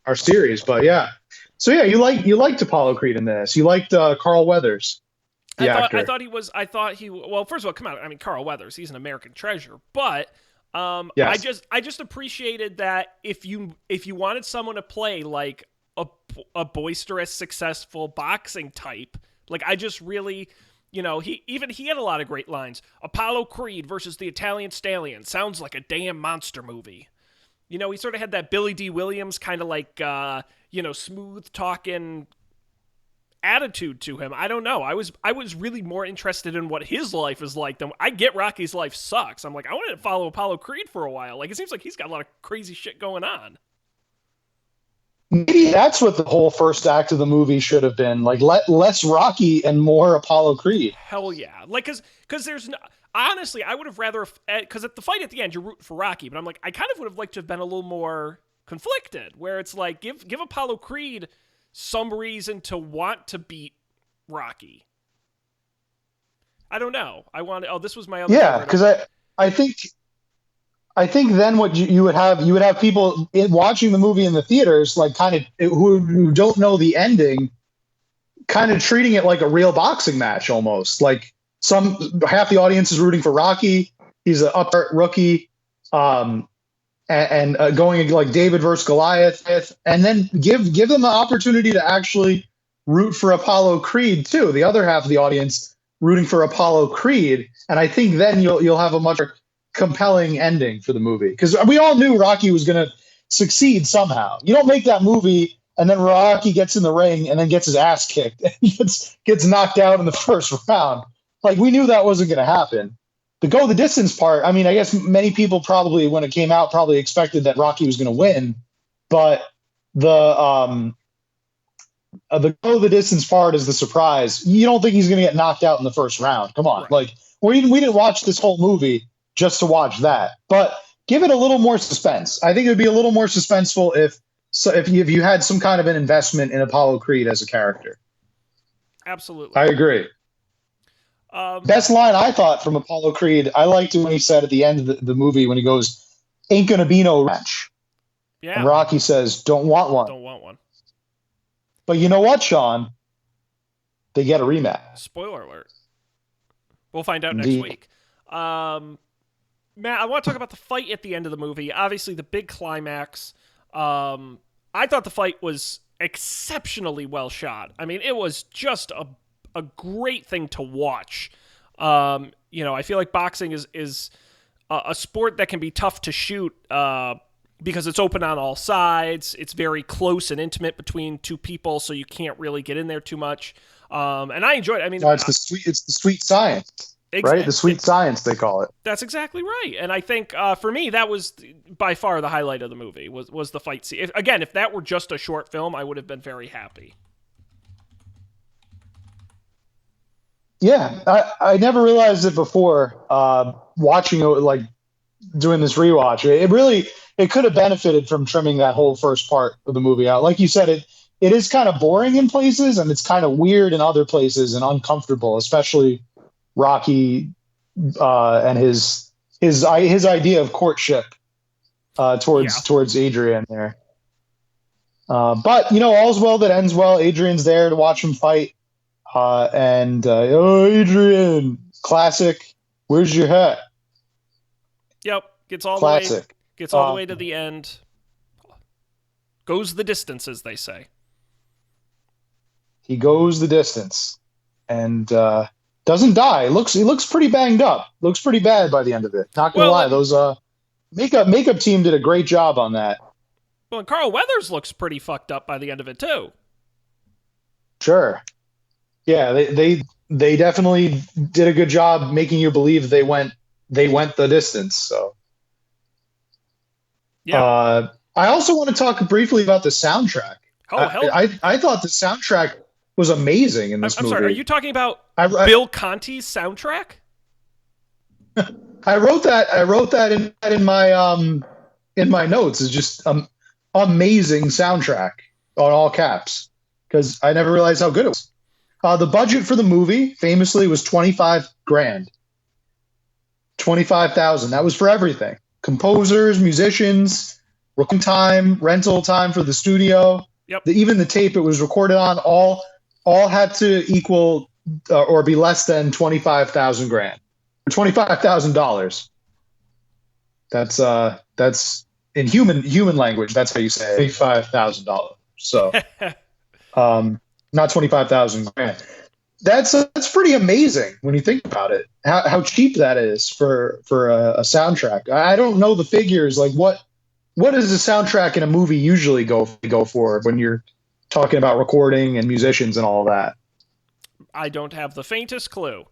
our series. But yeah, so yeah, you liked Apollo Creed in this. You liked Carl Weathers, I the thought I actor. thought he was I thought he well first of all come on I mean Carl Weathers he's an American treasure but Yes. I just appreciated that if you wanted someone to play like a boisterous successful boxing type like I just really he had a lot of great lines. Apollo Creed versus the Italian Stallion sounds like a damn monster movie. You know, he sort of had that Billy D. Williams kind of like, smooth talking attitude to him. I don't know. I was really more interested in what his life is like than I get Rocky's life sucks. I'm like, I wanted to follow Apollo Creed for a while. Like, it seems like he's got a lot of crazy shit going on. Maybe that's what the whole first act of the movie should have been. Like, less Rocky and more Apollo Creed. Hell yeah. Like, because there's no. Honestly, I would have rather. Because at the fight at the end, you're rooting for Rocky, but I'm like, I kind of would have liked to have been a little more conflicted, where it's like, give Apollo Creed some reason to want to beat Rocky. I don't know. I want. Oh, this was my other. Yeah, because I think then what you would have people watching the movie in the theaters, like kind of who don't know the ending, kind of treating it like a real boxing match almost. Like half the audience is rooting for Rocky. He's an upstart rookie, and going like David versus Goliath, and then give them the opportunity to actually root for Apollo Creed too. The other half of the audience rooting for Apollo Creed, and I think then you'll have a much more compelling ending for the movie, because we all knew Rocky was going to succeed somehow. You don't make that movie and then Rocky gets in the ring and then gets his ass kicked and gets knocked out in the first round. Like, we knew that wasn't going to happen. The go the distance part, I mean, I guess many people probably, when it came out, probably expected that Rocky was going to win, but the go the distance part is the surprise. You don't think he's going to get knocked out in the first round. Come on. Right. Like, we didn't watch this whole movie just to watch that, but give it a little more suspense. I think it would be a little more suspenseful if you had some kind of an investment in Apollo Creed as a character. Absolutely. I agree. Best line I thought from Apollo Creed, I liked it when he said at the end of the movie when he goes, "Ain't gonna be no match." Yeah. And Rocky says, "Don't want one." Don't want one. But you know what, Sean? They get a rematch. Spoiler alert. We'll find out next week. Matt, I want to talk about the fight at the end of the movie. Obviously, the big climax. I thought the fight was exceptionally well shot. I mean, it was just a great thing to watch. I feel like boxing is a sport that can be tough to shoot because it's open on all sides. It's very close and intimate between two people, so you can't really get in there too much. And I enjoyed it. I mean, no, it's the sweet science. Right? The sweet science, they call it. That's exactly right. And I think, for me, that was by far the highlight of the movie, was the fight scene. If that were just a short film, I would have been very happy. Yeah, I never realized it before watching it, like doing this rewatch. It could have benefited from trimming that whole first part of the movie out. Like you said, it is kind of boring in places, and it's kind of weird in other places and uncomfortable, especially Rocky and his idea of courtship towards Adrian there. But all's well that ends well. Adrian's there to watch him fight, and Adrian, classic. Where's your hat? Yep, gets all classic. The way to the end. Goes the distance, as they say. He goes the distance, and doesn't die. He looks pretty banged up. Looks pretty bad by the end of it. Not gonna lie, those makeup team did a great job on that. Well, and Carl Weathers looks pretty fucked up by the end of it too. Sure. Yeah, they definitely did a good job making you believe they went the distance. So yeah. I also want to talk briefly about the soundtrack. Oh, hell. I thought the soundtrack was amazing in this movie. I'm sorry, are you talking about Bill Conti's soundtrack? I wrote that in my notes. It's just amazing soundtrack on all caps, because I never realized how good it was. The budget for the movie famously was $25,000. $25,000. That was for everything: composers, musicians, rental time for the studio. Yep. Even the tape it was recorded on, all had to equal or be less than $25,000. $25,000. That's in human language. That's how you say $25,000. So, not $25,000. That's pretty amazing when you think about it. How cheap that is for a soundtrack. I don't know the figures, like what what does the soundtrack in a movie usually go for when you're talking about recording and musicians and all that? I don't have the faintest clue.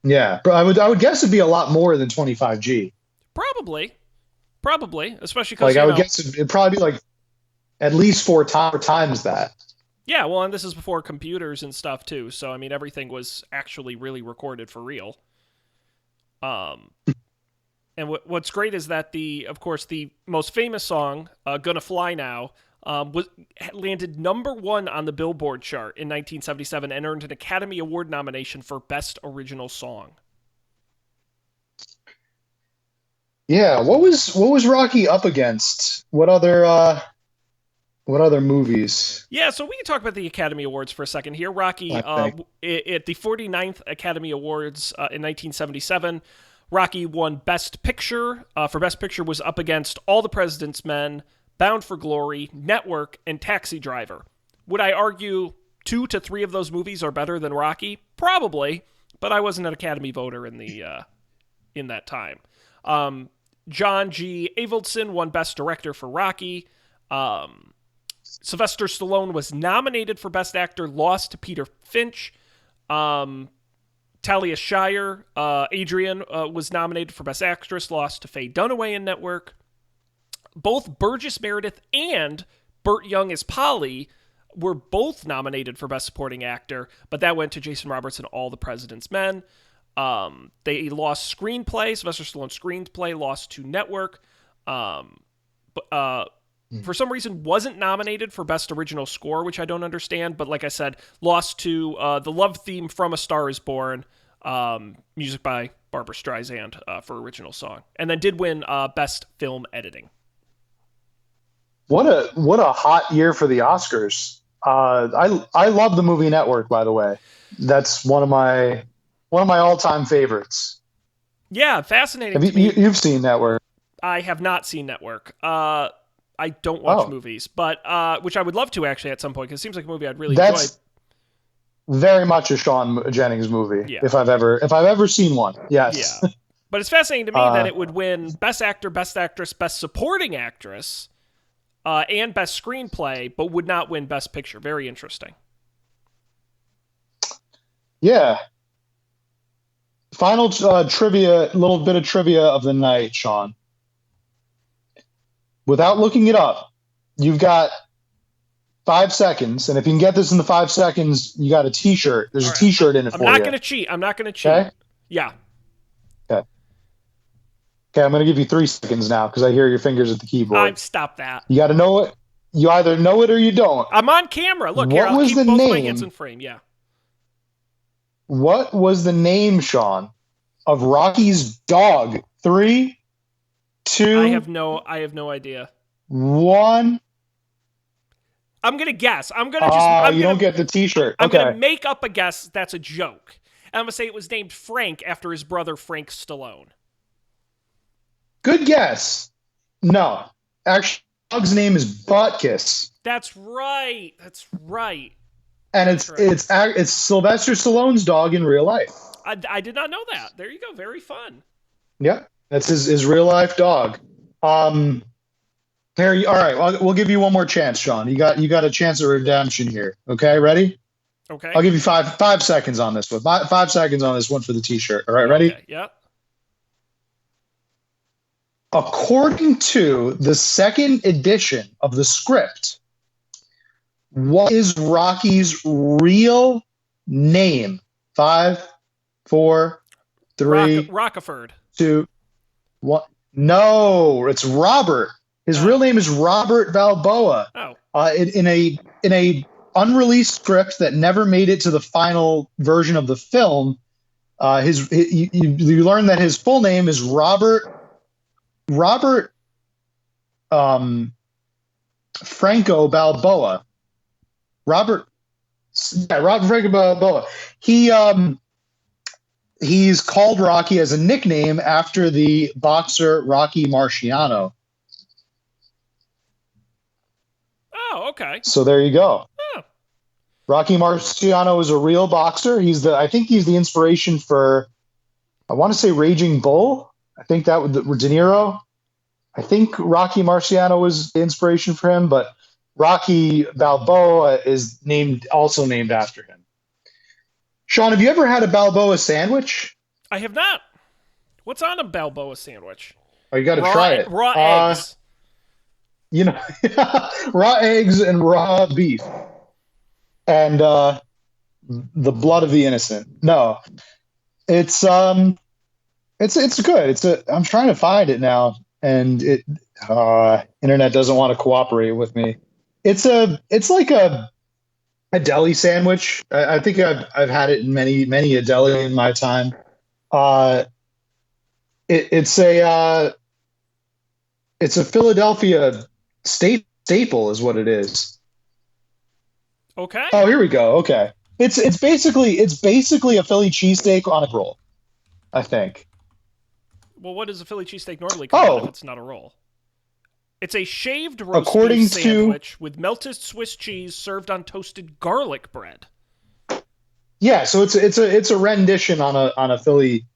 Yeah, but I would guess it'd be a lot more than 25G. Probably, probably, especially because Like I would guess it'd probably be like at least four times that. yeah. Well, and this is before computers and stuff too. So I mean, everything was actually really recorded for real. Um, and what's great is that of course, the most famous song, "Gonna Fly Now," was landed #1 on the Billboard chart in 1977 and earned an Academy Award nomination for Best Original Song. Yeah, what was Rocky up against? What other movies? Yeah, so we can talk about the Academy Awards for a second here. Rocky, I think. at the 49th Academy Awards in 1977, Rocky won Best Picture. For Best Picture was up against All the President's Men, Bound for Glory, Network, and Taxi Driver. Would I argue 2 to 3 of those movies are better than Rocky? Probably, but I wasn't an Academy voter in that time. John G. Avildsen won Best Director for Rocky. Sylvester Stallone was nominated for Best Actor, lost to Peter Finch. Talia Shire, Adrian, was nominated for Best Actress, lost to Faye Dunaway in Network. Both Burgess Meredith and Burt Young as Polly were both nominated for Best Supporting Actor, but that went to Jason Roberts and All the President's Men. They lost screenplay. Sylvester Stallone's screenplay lost to Network. For some reason, wasn't nominated for Best Original Score, which I don't understand. But like I said, lost to the love theme from A Star Is Born, music by Barbra Streisand for original song, and then did win Best Film Editing. What a hot year for the Oscars. I love the movie Network, by the way. That's one of my all-time favorites. Yeah, fascinating. You've seen Network? I have not seen Network. I don't watch movies, but which I would love to actually at some point because it seems like a movie I'd really enjoy. Very much a Sean Jennings movie. Yeah. If I've ever seen one. Yes. Yeah. But it's fascinating to me that it would win Best Actor, Best Actress, Best Supporting Actress, and Best Screenplay, but would not win Best Picture. Very interesting. Yeah. Final trivia, little bit of trivia of the night, Sean. Without looking it up, you've got 5 seconds, and if you can get this in the 5 seconds, you got a T-shirt. There's a T-shirt in it for you. I'm not going to cheat. Okay? Yeah. Okay, I'm going to give you 3 seconds now because I hear your fingers at the keyboard. Stop that. You got to know it. You either know it or you don't. I'm on camera. Look, here, I'll keep both my hands in frame. Yeah. What was the name, Sean, of Rocky's dog? 3, 2. I have no idea. 1. I'm gonna guess. I'm gonna you don't get the T-shirt. I'm gonna make up a guess that's a joke. And I'm gonna say it was named Frank after his brother Frank Stallone. Good guess. No, actually, the dog's name is Butkus. That's right. And it's Sylvester Stallone's dog in real life. I did not know that. There you go. Very fun. Yeah, that's his real life dog. Harry, all right, we'll give you one more chance, Sean. You got a chance of redemption here. Okay, ready? Okay. I'll give you five seconds on this one. 5 seconds on this one for the T-shirt. All right, ready? Okay, yep. According to the second edition of the script, what is Rocky's real name? 5, 4, 3, Rockeford. 2, 1. No, it's Robert. His real name is Robert Balboa. Oh. In a unreleased script that never made it to the final version of the film, you learn that his full name is Robert Franco Balboa. Robert Franco Balboa. He's called Rocky as a nickname after the boxer Rocky Marciano. Oh, okay. So there you go. Oh. Rocky Marciano is a real boxer. I think he's the inspiration for, I want to say Raging Bull. I think that with De Niro. I think Rocky Marciano was the inspiration for him, but Rocky Balboa is also named after him. Sean, have you ever had a Balboa sandwich? I have not. What's on a Balboa sandwich? Oh, you got to try it. Raw eggs. You know, raw eggs and raw beef, and the blood of the innocent. No, it's it's good. I'm trying to find it now, and internet doesn't want to cooperate with me. It's like a deli sandwich. I think I've had it in many a deli in my time. Uh, it's a Philadelphia staple, is what it is. Okay. Oh, here we go. Okay, it's basically a Philly cheesesteak on a roll, I think. Well, what does a Philly cheesesteak normally come in if it's not a roll? It's a shaved roast beef sandwich with melted Swiss cheese served on toasted garlic bread. Yeah, so it's a rendition on a Philly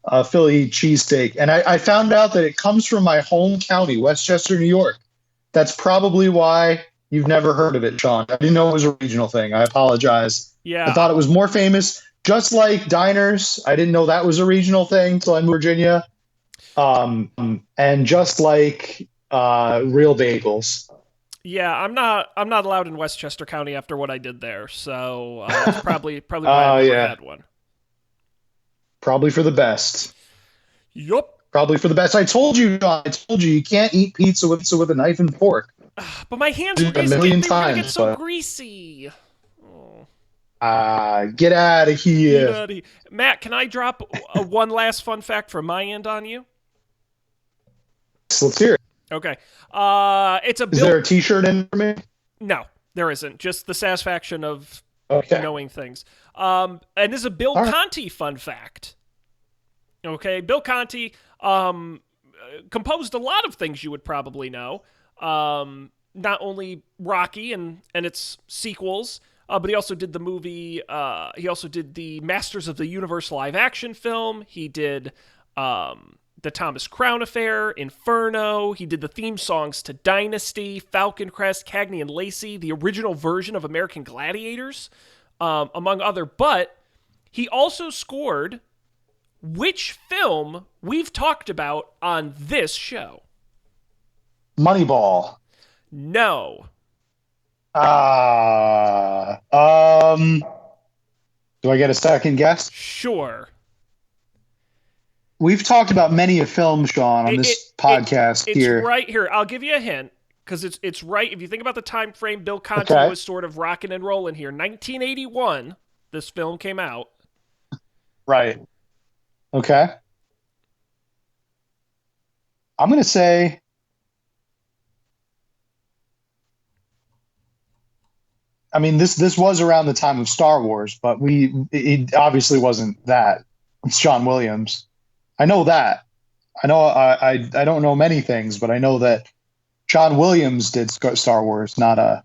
cheesesteak, and I found out that it comes from my home county, Westchester, New York. That's probably why you've never heard of it, Sean. I didn't know it was a regional thing. I apologize. Yeah, I thought it was more famous, just like diners. I didn't know that was a regional thing till I moved to Virginia. And just like real bagels. Yeah, I'm not allowed in Westchester County after what I did there, so it's probably why I never had one. Probably for the best. Yup. Probably for the best. I told you you can't eat pizza with a knife and fork. But my hands were a million times. Get so greasy. Get out of here. Matt, can I drop one last fun fact from my end on you? Let's hear it. Okay. Is there a T-shirt in for me? No, there isn't. Just the satisfaction of knowing things. And this is a Bill Conti fun fact. Okay, Bill Conti composed a lot of things you would probably know. Not only Rocky and its sequels, but he also did the movie. He also did the Masters of the Universe live action film. He did the Thomas Crown Affair, Inferno. He did the theme songs to Dynasty, Falcon Crest, Cagney and Lacey, the original version of American Gladiators, among other. But he also scored which film we've talked about on this show? Moneyball. No. Do I get a second guess? Sure. We've talked about many a film, Sean, on this podcast here. It's right here. I'll give you a hint, because it's right. If you think about the time frame, Bill Conti was sort of rocking and rolling here. 1981, this film came out. Right. Okay. I'm going to say... I mean, this was around the time of Star Wars, but it obviously wasn't that. It's John Williams. I know that. I know I don't know many things, but I know that John Williams did Star Wars, not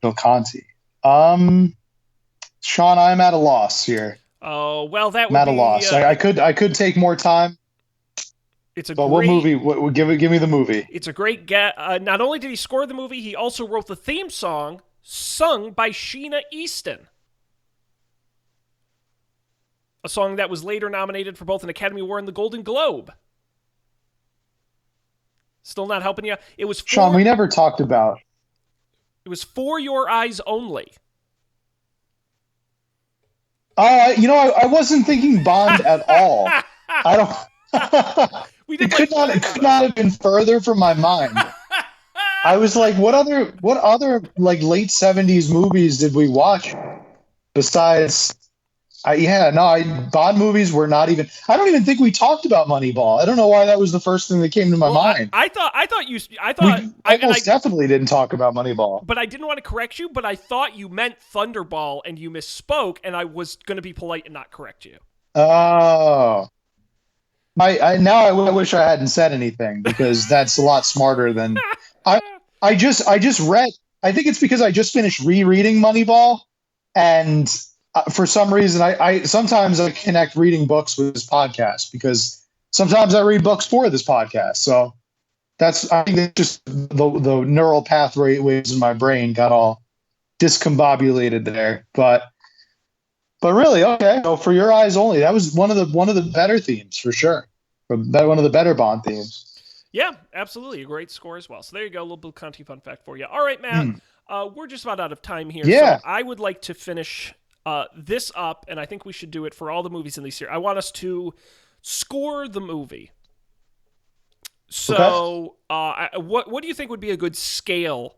Bill Conti. Sean, I'm at a loss here. Oh well, that would I'm at a loss. I could take more time. It's a but great, what movie? Give me the movie. It's a great get. Not only did he score the movie, he also wrote the theme song, sung by Sheena Easton. A song that was later nominated for both an Academy Award and the Golden Globe. Still not helping you? It was Sean, we never talked about. It was For Your Eyes Only. I wasn't thinking Bond at all. I don't. It could not have been further from my mind. I was like, what other like late 70s movies did we watch besides? Bond movies were not even. I don't even think we talked about Moneyball. I don't know why that was the first thing that came to my mind. I definitely didn't talk about Moneyball. But I didn't want to correct you. But I thought you meant Thunderball, and you misspoke, and I was going to be polite and not correct you. Oh. I wish I hadn't said anything, because that's a lot smarter than I just read. I think it's because I just finished rereading Moneyball, and for some reason I sometimes I connect reading books with this podcast, because sometimes I read books for this podcast. So I think it's just the neural pathways in my brain got all discombobulated there. But really, okay. So for your eyes only, that was one of the better themes for sure. One of the better Bond themes. Yeah, absolutely. A great score as well. So there you go. A little Blue Conti fun fact for you. All right, Matt. We're just about out of time here. Yeah. So I would like to finish this up, and I think we should do it for all the movies in this year. I want us to score the movie. So what do you think would be a good scale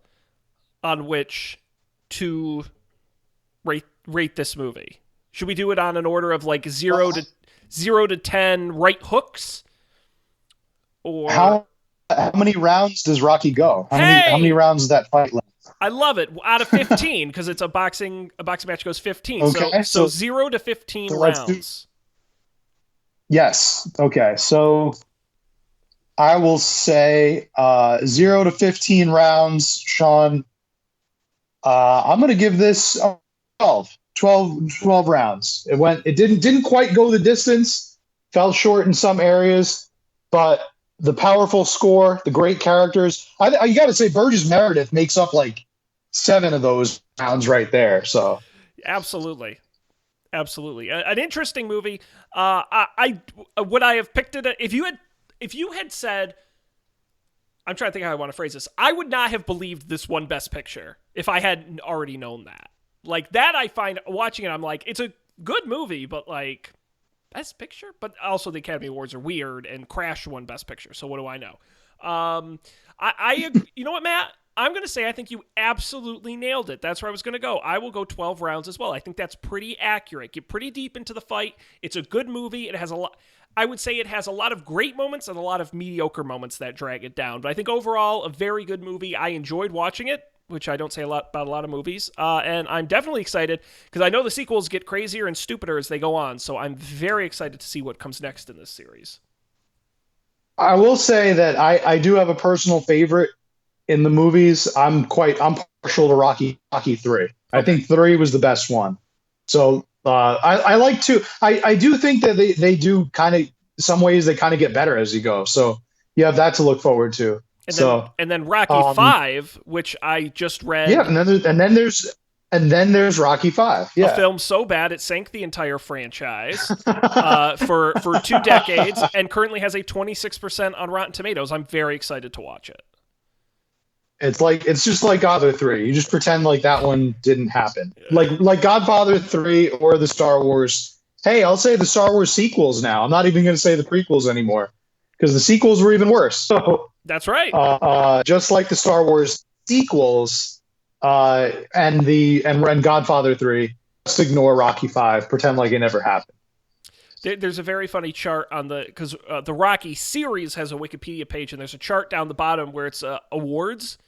on which to rate this movie? Should we do it on an order of like 0 to 10 right hooks? Or how many rounds does Rocky go? How many rounds does that fight last? I love it. Out of 15, because it's a boxing match goes 15. Okay, so 0 to 15 rounds. Yes. Okay. So I will say 0 to 15 rounds, Sean. I'm going to give this 12 rounds. It didn't quite go the distance, fell short in some areas, but the powerful score, the great characters. You got to say Burgess Meredith makes up like 7 of those rounds right there. So absolutely. An interesting movie. I would I have picked it if you had said, I'm trying to think how I want to phrase this. I would not have believed this won Best Picture if I hadn't already known that. Like that, I find watching it, I'm like, it's a good movie, but like Best Picture. But also the Academy Awards are weird, and Crash won Best Picture. So what do I know? I you know what, Matt? I'm going to say I think you absolutely nailed it. That's where I was going to go. I will go 12 rounds as well. I think that's pretty accurate. Get pretty deep into the fight. It's a good movie. It has a lot. I would say it has a lot of great moments and a lot of mediocre moments that drag it down. But I think overall, a very good movie. I enjoyed watching it, which I don't say a lot about a lot of movies. And I'm definitely excited because I know the sequels get crazier and stupider as they go on. So I'm very excited to see what comes next in this series. I will say that I do have a personal favorite in the movies. I'm partial to Rocky 3. Okay. I think 3 was the best one. So I like to. I do think that they do kind of some ways they kind of get better as you go. So you have that to look forward to. And then Rocky 5, which I just read. Yeah, and then there's Rocky 5. Yeah, a film so bad it sank the entire franchise for 2 decades, and currently has a 26% on Rotten Tomatoes. I'm very excited to watch it. It's just like Godfather 3. You just pretend like that one didn't happen. Like Godfather 3 or the Star Wars. Hey, I'll say the Star Wars sequels now. I'm not even going to say the prequels anymore because the sequels were even worse. So that's right. Just like the Star Wars sequels and Godfather 3, just ignore Rocky 5. Pretend like it never happened. There's a very funny chart on because the Rocky series has a Wikipedia page, and there's a chart down the bottom where it's awards.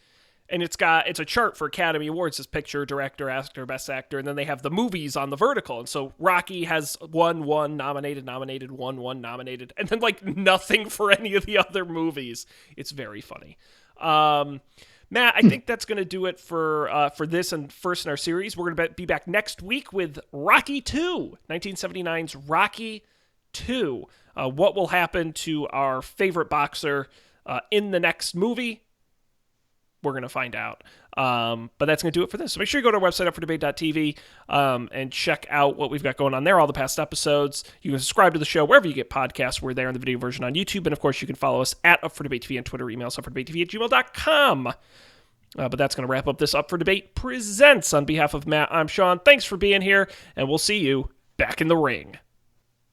And it's a chart for Academy Awards, as picture, director, actor, best actor, and then they have the movies on the vertical. And so Rocky has one nominated, one nominated, and then like nothing for any of the other movies. It's very funny. Matt, I think that's going to do it for this and first in our series. We're going to be back next week with Rocky 2, 1979's Rocky 2. What will happen to our favorite boxer in the next movie? We're going to find out. But that's going to do it for this. So make sure you go to our website, upfordebate.tv, and check out what we've got going on there, all the past episodes. You can subscribe to the show wherever you get podcasts. We're there in the video version on YouTube. And, of course, you can follow us at UpForDebateTV on Twitter. Email us upfordebatetv@gmail.com. But that's going to wrap up this Up for Debate Presents. On behalf of Matt, I'm Sean. Thanks for being here, and we'll see you back in the ring.